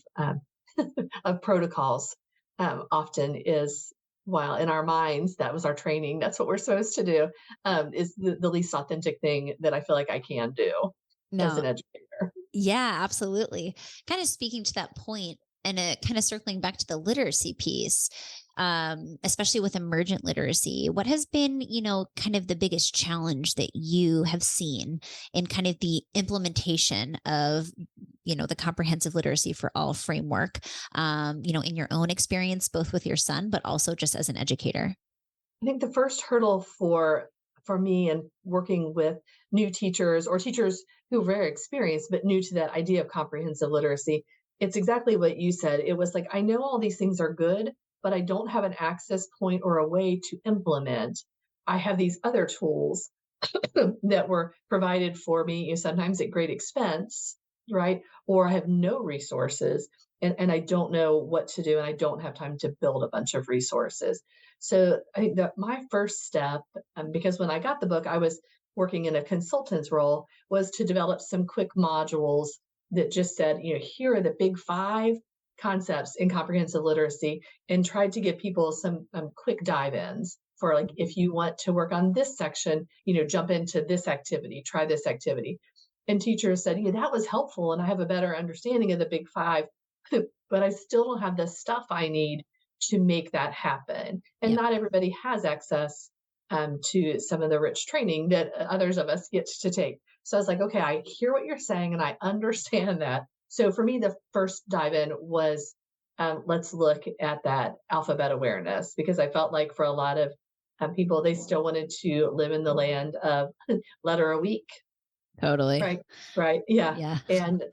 of protocols often is, while in our minds that was our training, that's what we're supposed to do, is the least authentic thing that I feel like I can do as an No, educator. yeah, absolutely. Kind of speaking to that point and kind of circling back to the literacy piece, especially with emergent literacy, what has been, kind of the biggest challenge that you have seen in kind of the implementation of, the comprehensive literacy for all framework, in your own experience, both with your son, but also just as an educator? I think the first hurdle for me and working with new teachers or teachers who are very experienced but new to that idea of comprehensive literacy, it's exactly what you said. It was like, I know all these things are good, but I don't have an access point or a way to implement. I have these other tools that were provided for me, sometimes at great expense, right? Or I have no resources and I don't know what to do and I don't have time to build a bunch of resources. So I think that my first step, because when I got the book, I was working in a consultant's role, was to develop some quick modules that just said, here are the big five concepts in comprehensive literacy, and tried to give people some quick dive-ins for, like, if you want to work on this section, jump into this activity, try this activity. And teachers said, yeah, that was helpful and I have a better understanding of the big five, but I still don't have the stuff I need to make that happen. And Yep. not everybody has access to some of the rich training that others of us get to take. So I was like, okay, I hear what you're saying and I understand that. So for me, the first dive in was, let's look at that alphabet awareness, because I felt like for a lot of people, they still wanted to live in the land of letter a week. Totally. Right, right, yeah, Yeah. and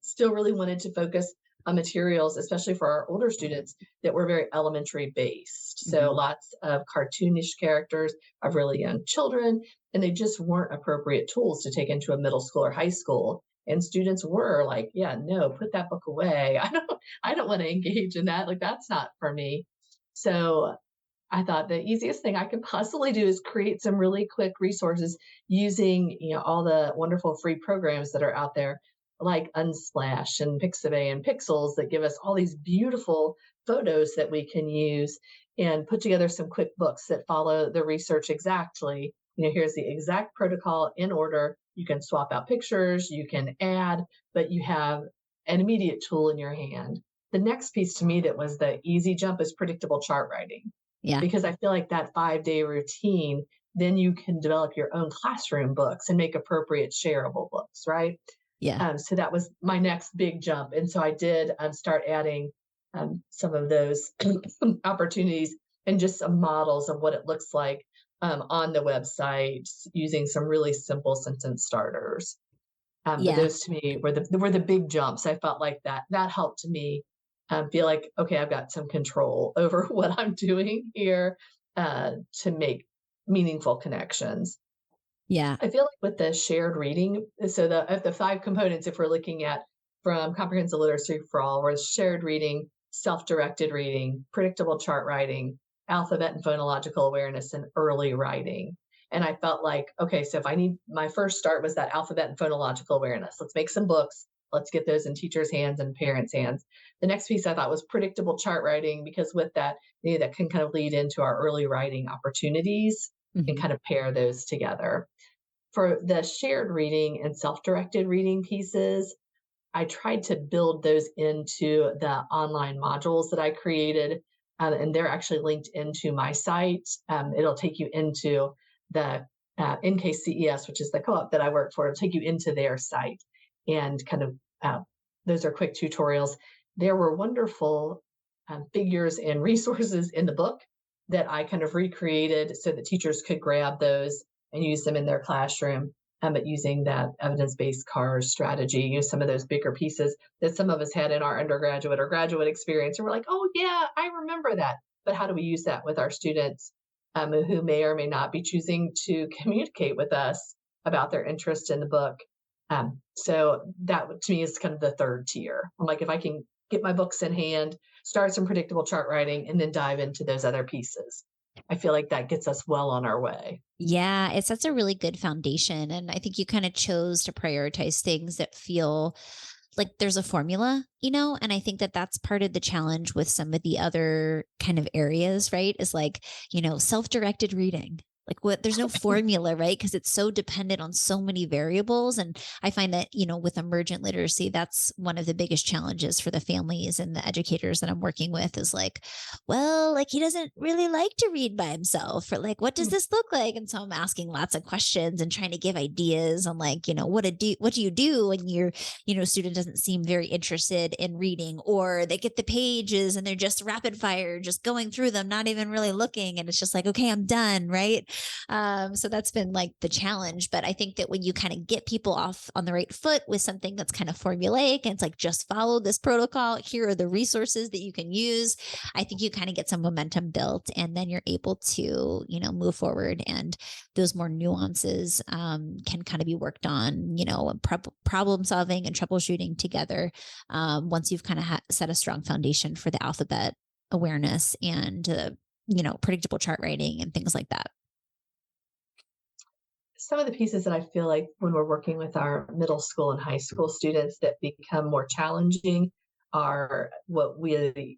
still really wanted to focus on materials, especially for our older students, that were very elementary based. So Mhm. lots of cartoonish characters of really young children, and they just weren't appropriate tools to take into a middle school or high school. And students were like, "Yeah, no, put that book away. I don't want to engage in that. Like, that's not for me." So I thought the easiest thing I could possibly do is create some really quick resources using, all the wonderful free programs that are out there, like Unsplash and Pixabay and Pixels, that give us all these beautiful photos that we can use, and put together some quick books that follow the research exactly. Here's the exact protocol in order. You can swap out pictures, you can add, but you have an immediate tool in your hand. The next piece to me that was the easy jump is predictable chart writing, Yeah. because I feel like that 5-day routine, then you can develop your own classroom books and make appropriate shareable books, right? Yeah. So that was my next big jump. And so I did start adding some of those opportunities and just some models of what it looks like on the website, using some really simple sentence starters. But Yeah. those to me were the big jumps. I felt like that helped me feel like, okay, I've got some control over what I'm doing here to make meaningful connections. Yeah. I feel like with the shared reading, so the five components, if we're looking at from comprehensive literacy for all, was shared reading, self-directed reading, predictable chart writing, alphabet and phonological awareness, and early writing. And I felt like, okay, so if I need, my first start was that alphabet and phonological awareness. Let's make some books. Let's get those in teachers' hands and parents' hands. The next piece I thought was predictable chart writing, because with that, that can kind of lead into our early writing opportunities and Mhm. kind of pair those together. For the shared reading and self-directed reading pieces, I tried to build those into the online modules that I created, and they're actually linked into my site. It'll take you into the NKCES, which is the co-op that I work for. It'll take you into their site, and kind of those are quick tutorials. There were wonderful figures and resources in the book that I kind of recreated so that teachers could grab those and use them in their classroom, but using that evidence-based CARS strategy, some of those bigger pieces that some of us had in our undergraduate or graduate experience. And we're like, oh, yeah, I remember that. But how do we use that with our students who may or may not be choosing to communicate with us about their interest in the book? So that to me is kind of the third tier. I'm like, if I can get my books in hand, start some predictable chart writing, and then dive into those other pieces. I feel like that gets us well on our way. Yeah, it sets a really good foundation. And I think you kind of chose to prioritize things that feel like there's a formula, and I think that that's part of the challenge with some of the other kind of areas, right? Is like, self-directed reading. Like there's no formula, right? Because it's so dependent on so many variables. And I find that, with emergent literacy, that's one of the biggest challenges for the families and the educators that I'm working with is like, well, like he doesn't really like to read by himself, or like, what does this look like? And so I'm asking lots of questions and trying to give ideas on like, what do you do when your, student doesn't seem very interested in reading, or they get the pages and they're just rapid fire, just going through them, not even really looking. And it's just like, okay, I'm done. Right. So that's been like the challenge. But I think that when you kind of get people off on the right foot with something that's kind of formulaic and it's like, just follow this protocol, here are the resources that you can use, I think you kind of get some momentum built, and then you're able to, move forward, and those more nuances can kind of be worked on, problem solving and troubleshooting together once you've kind of set a strong foundation for the alphabet awareness and, predictable chart writing and things like that. Some of the pieces that I feel like when we're working with our middle school and high school students that become more challenging are what we,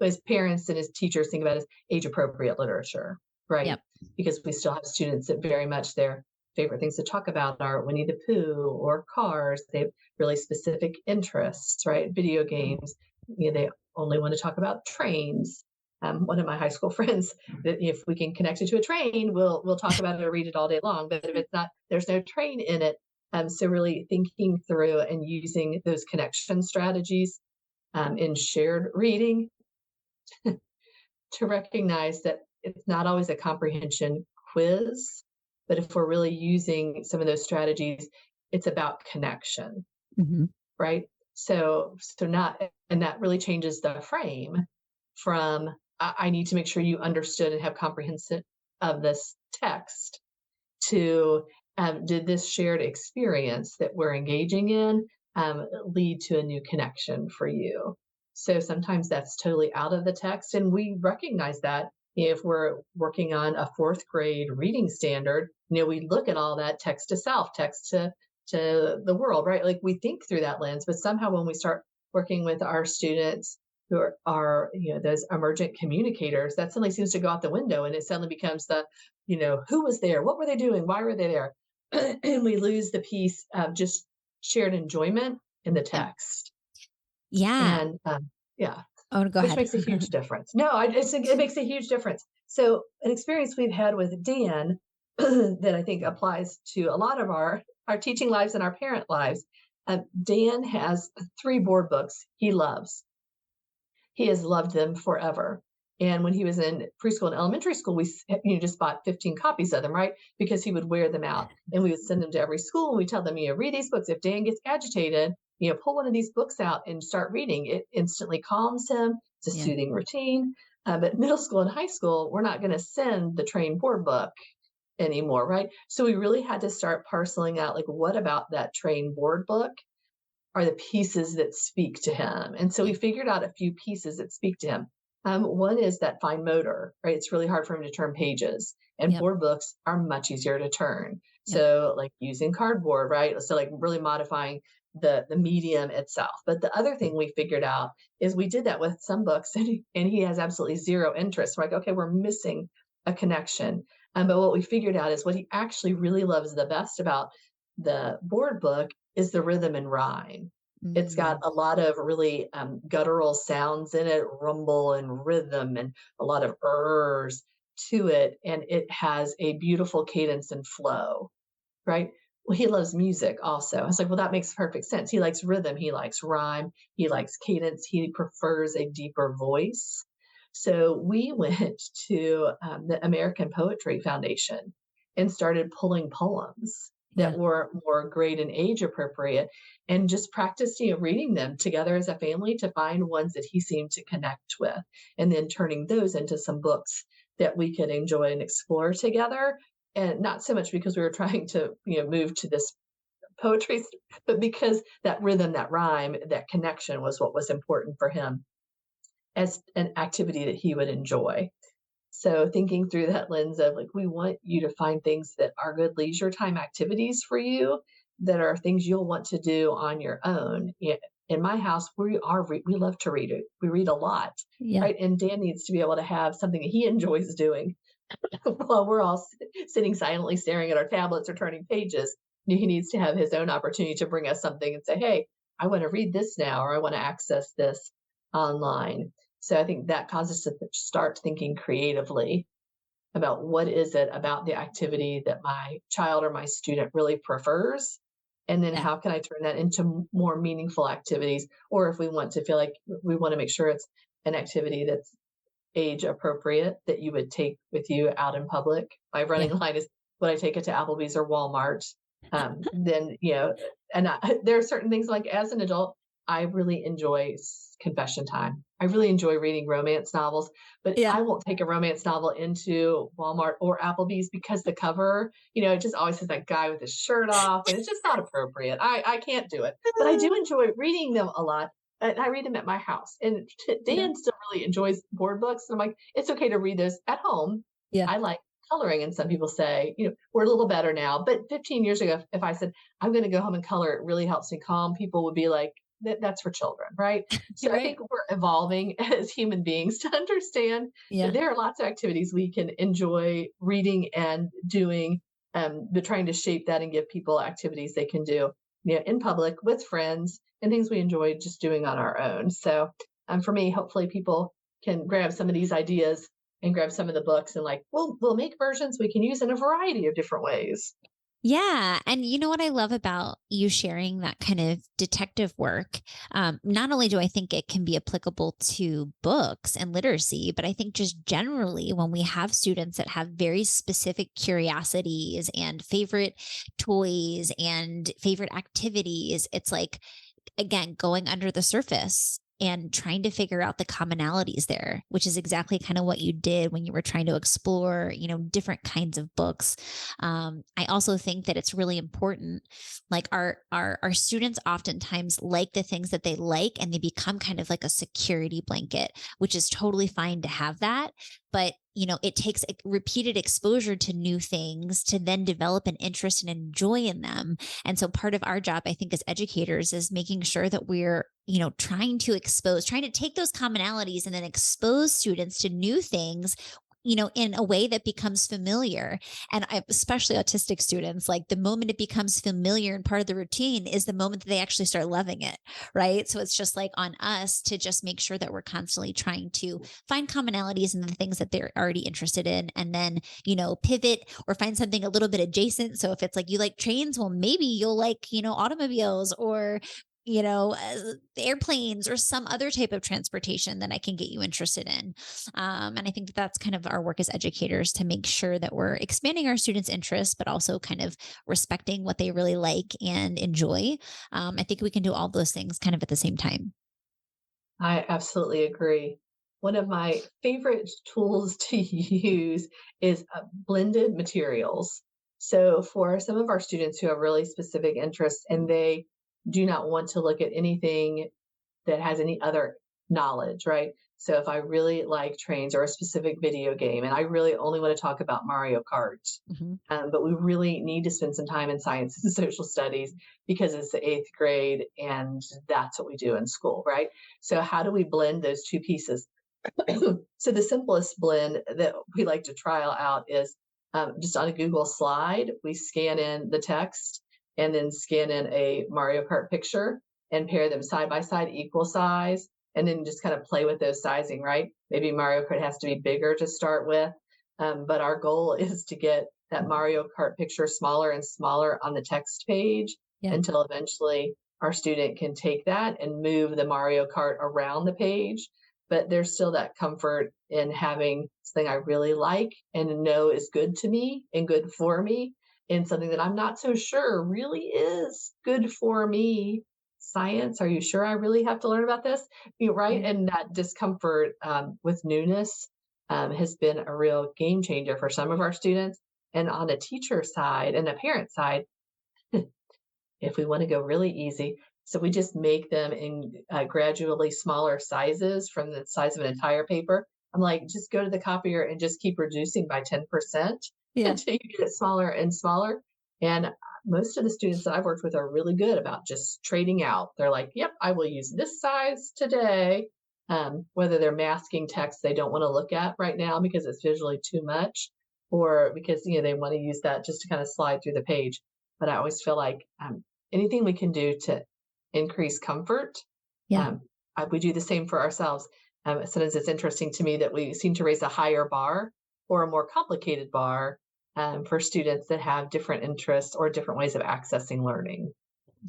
as parents and as teachers, think about as age appropriate literature, right? Yep. Because we still have students that very much their favorite things to talk about are Winnie the Pooh or cars. They have really specific interests, right? Video games. They only want to talk about trains. One of my high school friends, that if we can connect it to a train, we'll talk about it or read it all day long. But if it's not, there's no train in it. So really thinking through and using those connection strategies in shared reading to recognize that it's not always a comprehension quiz, but if we're really using some of those strategies, it's about connection, right? So not, and that really changes the frame from I need to make sure you understood and have comprehension of this text to did this shared experience that we're engaging in lead to a new connection for you? So sometimes that's totally out of the text, and we recognize that if we're working on a fourth grade reading standard, we look at all that text to self, text to the world, right? Like we think through that lens, but somehow when we start working with our students who are those emergent communicators, that suddenly seems to go out the window, and it suddenly becomes the who was there, what were they doing, why were they there? And we lose the piece of just shared enjoyment in the text. Yeah. And yeah, Oh, go which ahead. makes a huge difference. No, it makes a huge difference. So an experience we've had with Dan that I think applies to a lot of our teaching lives and our parent lives. Dan has 3 board books he loves. He has loved them forever. And when he was in preschool and elementary school, we just bought 15 copies of them, right? Because he would wear them out, and we would send them to every school, and we tell them, read these books. If Dan gets agitated, pull one of these books out and start reading. It instantly calms him. It's a soothing routine. But middle school and high school, we're not going to send the train board book anymore, right? So we really had to start parceling out, like, what about that train board book are the pieces that speak to him? And so we figured out a few pieces that speak to him. One is that fine motor, right? It's really hard for him to turn pages, and board books are much easier to turn. So like using cardboard, right? So like really modifying the medium itself. But the other thing we figured out is we did that with some books, and he has absolutely zero interest. We're like, okay, we're missing a connection. But what we figured out is what he actually really loves the best about the board book is the rhythm and rhyme. It's got a lot of really guttural sounds in it, rumble and rhythm, and a lot of ers to it. And it has a beautiful cadence and flow, right? Well, he loves music also. I was like, well, that makes perfect sense. He likes rhythm, he likes rhyme, he likes cadence, he prefers a deeper voice. So we went to the American Poetry Foundation and started pulling poems that were more grade and age appropriate, and just practiced, reading them together as a family to find ones that he seemed to connect with, and then turning those into some books that we could enjoy and explore together. And not so much because we were trying to, move to this poetry, but because that rhythm, that rhyme, that connection was what was important for him as an activity that he would enjoy. So thinking through that lens of like, we want you to find things that are good leisure time activities for you, that are things you'll want to do on your own. In my house, we love to read it. We read a lot, Yeah. right? And Dan needs to be able to have something that he enjoys doing while we're all sitting silently staring at our tablets or turning pages. He needs to have his own opportunity to bring us something and say, hey, I want to read this now, or I want to access this online. So I think that causes us to start thinking creatively about what is it about the activity that my child or my student really prefers, and then Yeah. how can I turn that into more meaningful activities, or if we want to feel like we want to make sure it's an activity that's age appropriate that you would take with you out in public. My Yeah. running line is, would I take it to Applebee's or Walmart? Then, and there are certain things like as an adult, I really enjoy confession time. I really enjoy reading romance novels, but Yeah. I won't take a romance novel into Walmart or Applebee's because the cover, it just always has that guy with his shirt off, and it's just not appropriate. I can't do it, but I do enjoy reading them a lot. And I read them at my house. And Yeah. Dan still really enjoys board books. And I'm like, it's okay to read those at home. Yeah. I like coloring. And some people say, we're a little better now. But 15 years ago, if I said, I'm going to go home and color, it really helps me calm, people would be like, that's for children, right? So You're I right. think we're evolving as human beings to understand that Yeah. there are lots of activities we can enjoy reading and doing, but trying to shape that and give people activities they can do in public with friends and things we enjoy just doing on our own. So for me, hopefully people can grab some of these ideas and grab some of the books and like, we'll make versions we can use in a variety of different ways. Yeah. And you know what I love about you sharing that kind of detective work? Not only do I think it can be applicable to books and literacy, but I think just generally when we have students that have very specific curiosities and favorite toys and favorite activities, it's like, again, going under the surface and trying to figure out the commonalities there, which is exactly kind of what you did when you were trying to explore, different kinds of books. I also think that it's really important. Like our students oftentimes like the things that they like, and they become kind of like a security blanket, which is totally fine to have that. But it takes repeated exposure to new things to then develop an interest and enjoy in them. And so part of our job, I think, as educators is making sure that we're, trying to take those commonalities and then expose students to new things, in a way that becomes familiar. And especially autistic students, like the moment it becomes familiar and part of the routine is the moment that they actually start loving it. Right. So it's just like on us to just make sure that we're constantly trying to find commonalities in the things that they're already interested in. And then, pivot or find something a little bit adjacent. So if it's like you like trains, well, maybe you'll like, automobiles or airplanes or some other type of transportation that I can get you interested in. And I think that that's kind of our work as educators to make sure that we're expanding our students' interests, but also kind of respecting what they really like and enjoy. I think we can do all those things kind of at the same time. I absolutely agree. One of my favorite tools to use is blended materials. So, for some of our students who have really specific interests and they do not want to look at anything that has any other knowledge, right? So if I really like trains or a specific video game, and I really only want to talk about Mario Kart, Hmm. but we really need to spend some time in science and social studies because it's the eighth grade and that's what we do in school, right? So how do we blend those two pieces? So the simplest blend that we like to trial out is just on a Google slide, we scan in the text and then scan in a Mario Kart picture and pair them side by side, equal size, and then just kind of play with those sizing, right? Maybe Mario Kart has to be bigger to start with, but our goal is to get that Mario Kart picture smaller and smaller on the text page Yeah. until eventually our student can take that and move the Mario Kart around the page. But there's still that comfort in having something I really like and know is good to me and good for me, and something that I'm not so sure really is good for me. Science, are you sure I really have to learn about this? Right? Yeah. And that discomfort with newness has been a real game changer for some of our students. And on a teacher side and a parent side, if we want to go really easy, so we just make them in gradually smaller sizes from the size of an entire paper. I'm like, just go to the copier and just keep reducing by 10% Yeah. until you get it smaller and smaller. And most of the students that I've worked with are really good about just trading out. They're like, yep, I will use this size today. Whether they're masking text they don't want to look at right now because it's visually too much, or because they want to use that just to kind of slide through the page. But I always feel like anything we can do to increase comfort, Yeah. um, we do the same for ourselves. Sometimes it's interesting to me that we seem to raise a higher bar or a more complicated bar for students that have different interests or different ways of accessing learning.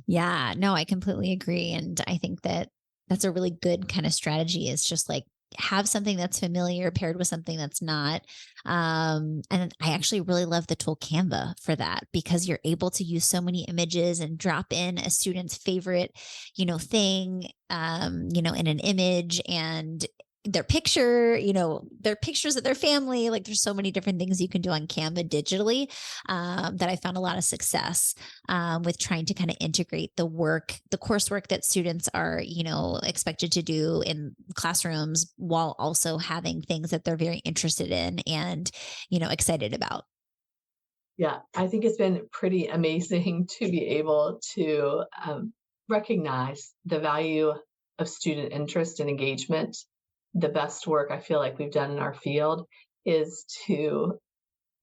Yeah, no, I completely agree. And I think that that's a really good kind of strategy is just like have something that's familiar paired with something that's not. And I actually really love the tool Canva for that because you're able to use so many images and drop in a student's favorite, thing, in an image and their picture, their pictures of their family. Like there's so many different things you can do on Canva digitally that I found a lot of success with trying to kind of integrate the coursework that students are, expected to do in classrooms while also having things that they're very interested in and, excited about. Yeah, I think it's been pretty amazing to be able to recognize the value of student interest and engagement. The best work I feel like we've done in our field is to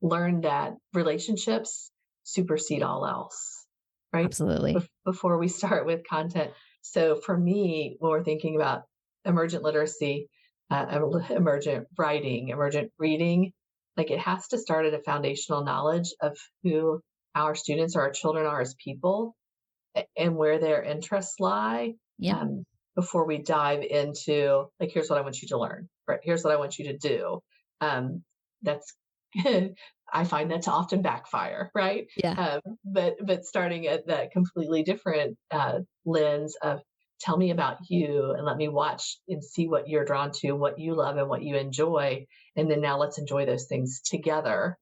learn that relationships supersede all else, right? Absolutely. Before we start with content. So for me, when we're thinking about emergent literacy, emergent writing, emergent reading, like it has to start at a foundational knowledge of who our students or our children are as people and where their interests lie, Yep. before we dive into like, here's what I want you to learn, right? Here's what I want you to do. That's I find that to often backfire, right? Yeah. But starting at that completely different lens of tell me about you and let me watch and see what you're drawn to, what you love and what you enjoy, and then now let's enjoy those things together,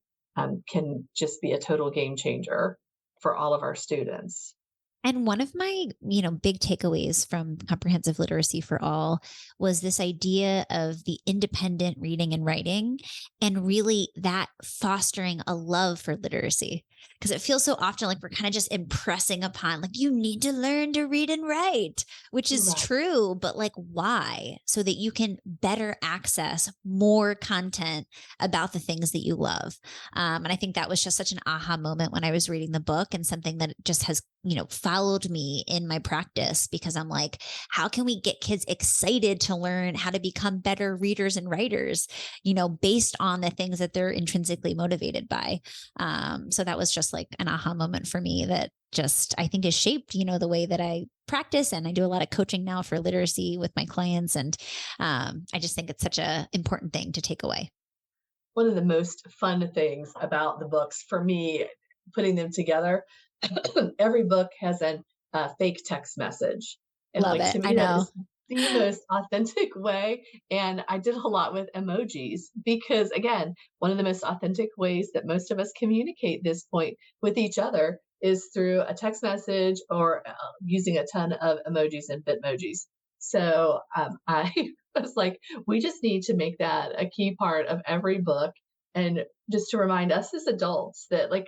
can just be a total game changer for all of our students. And one of my, big takeaways from comprehensive literacy for all was this idea of the independent reading and writing and really that fostering a love for literacy. Because it feels so often like we're kind of just impressing upon, like, you need to learn to read and write, which is Right. true, but like, why? So that you can better access more content about the things that you love. And I think that was just such an aha moment when I was reading the book and something that just has, followed me in my practice because I'm like, how can we get kids excited to learn how to become better readers and writers, based on the things that they're intrinsically motivated by. So that was just like an aha moment for me that just, I think has shaped, the way that I practice. And I do a lot of coaching now for literacy with my clients. And I just think it's such an important thing to take away. One of the most fun things about the books for me, putting them together, every book has a fake text message. And Love like it. to I me, that know. is the most authentic way. And I did a lot with emojis because, again, one of the most authentic ways that most of us communicate this point with each other is through a text message or using a ton of emojis and bitmojis. So I was like, we just need to make that a key part of every book. And just to remind us as adults that like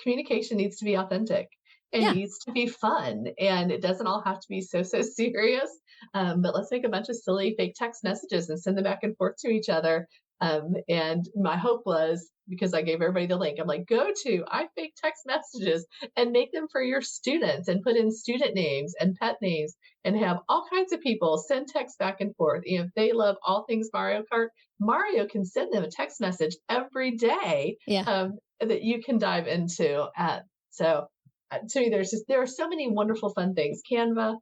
communication needs to be authentic and Yeah. needs to be fun, and it doesn't all have to be so serious. But let's make a bunch of silly fake text messages and send them back and forth to each other. And my hope was, because I gave everybody the link, I'm like, go to I fake text messages and make them for your students and put in student names and pet names and have all kinds of people send text back and forth. If they love all things Mario Kart, Mario can send them a text message every day, Yeah. that you can dive into. So to me, there are so many wonderful fun things. Canva,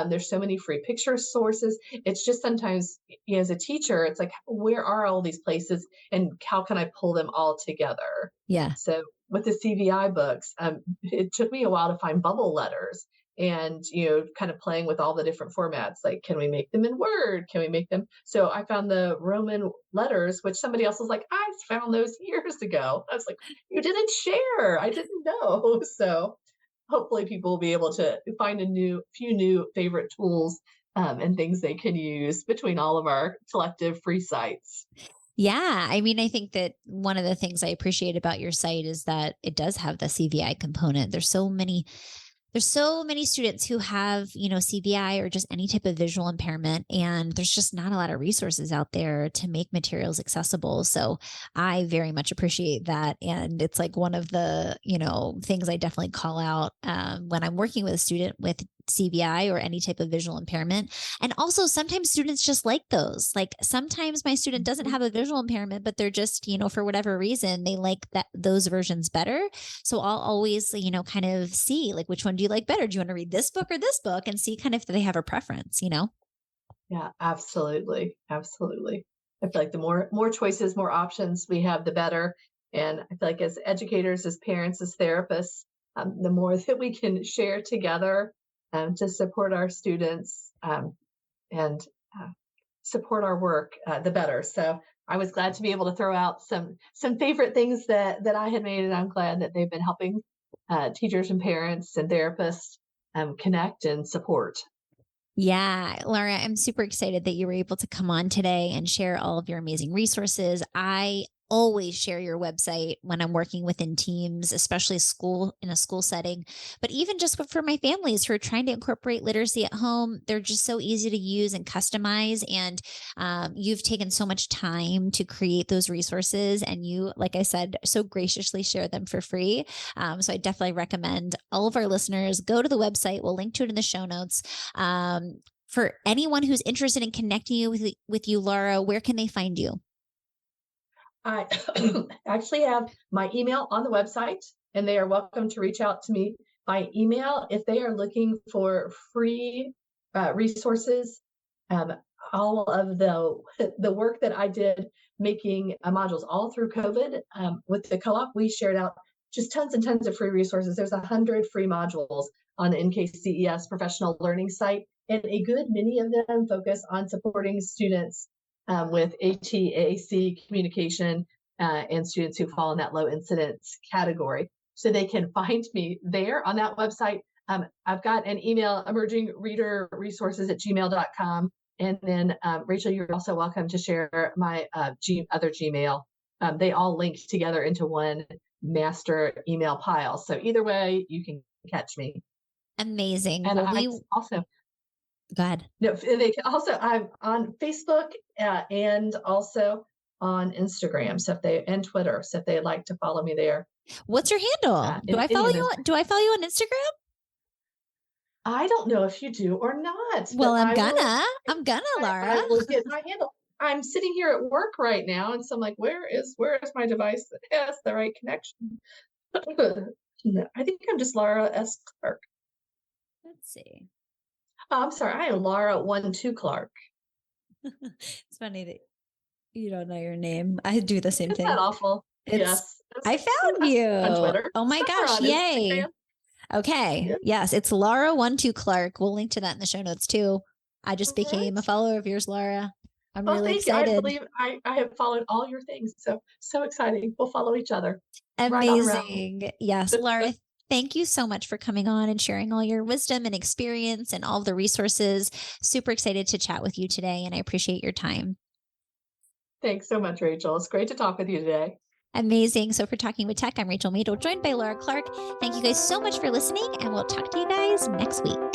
there's so many free picture sources. It's just sometimes, as a teacher, it's like, where are all these places and how can I pull them all together? Yeah. So with the CVI books, it took me a while to find bubble letters and, kind of playing with all the different formats. Like, can we make them in Word? Can we make them? So I found the Roman letters, which somebody else was like, I found those years ago. I was like, you didn't share. I didn't know. So hopefully people will be able to find few new favorite tools and things they can use between all of our collective free sites. Yeah. I mean, I think that one of the things I appreciate about your site is that it does have the CVI component. There's so many students who have, CVI or just any type of visual impairment, and there's just not a lot of resources out there to make materials accessible. So I very much appreciate that. And it's like one of the, things I definitely call out when I'm working with a student with CVI or any type of visual impairment. And also sometimes students just like those. Like sometimes my student doesn't have a visual impairment, but they're just, for whatever reason, they like those versions better. So I'll always, kind of see like, which one do you like better? Do you want to read this book or this book, and see kind of if they have a preference, Yeah, absolutely. Absolutely. I feel like the more choices, more options we have, the better. And I feel like as educators, as parents, as therapists, the more that we can share together to support our students and support our work, the better. So I was glad to be able to throw out some favorite things that I had made, and I'm glad that they've been helping teachers and parents and therapists connect and support. Yeah, Laura, I'm super excited that you were able to come on today and share all of your amazing resources. I always share your website when I'm working within teams, especially in a school setting, but even just for my families who are trying to incorporate literacy at home, they're just so easy to use and customize. And you've taken so much time to create those resources, and you, like I said, so graciously share them for free. So I definitely recommend all of our listeners go to the website. We'll link to it in the show notes. For anyone who's interested in connecting with you, Laura, where can they find you? I actually have my email on the website, and they are welcome to reach out to me by email if they are looking for free resources. All of the work that I did making modules all through COVID with the co-op, we shared out just tons and tons of free resources. There's 100 free modules on the NKCES professional learning site, and a good many of them focus on supporting students with AT-AAC communication and students who fall in that low incidence category. So they can find me there on that website. I've got an email, emergingreaderresources@gmail.com. And then Rachel, you're also welcome to share my other Gmail. They all link together into one master email pile. So either way, you can catch me. Amazing. And Well, I also go ahead. No, they can also. I'm on Facebook and also on Instagram. So and Twitter. So if they'd like to follow me there. What's your handle? Do I follow you? Do I follow you on Instagram? I don't know if you do or not. Well, I'm gonna, Laura. I will get my handle. I'm sitting here at work right now, and so I'm like, where is my device that has the right connection? I think I'm just Laura S. Clarke. Let's see. Oh, I'm sorry, I am Laura 12 Clarke. It's funny that you don't know your name. I do the same thing. Isn't that awful? Yes. I found you on Twitter. Oh my gosh. Yay. Instagram. Okay. Yeah. Yes. It's Laura 12 Clarke. We'll link to that in the show notes too. I just became a follower of yours, Laura. I'm really excited. I believe I have followed all your things. So exciting. We'll follow each other. Amazing. Right, yes. Laura, thank you so much for coming on and sharing all your wisdom and experience and all the resources. Super excited to chat with you today, and I appreciate your time. Thanks so much, Rachel. It's great to talk with you today. Amazing. So for Talking with Tech, I'm Rachel Madel, joined by Laura Clarke. Thank you guys so much for listening, and we'll talk to you guys next week.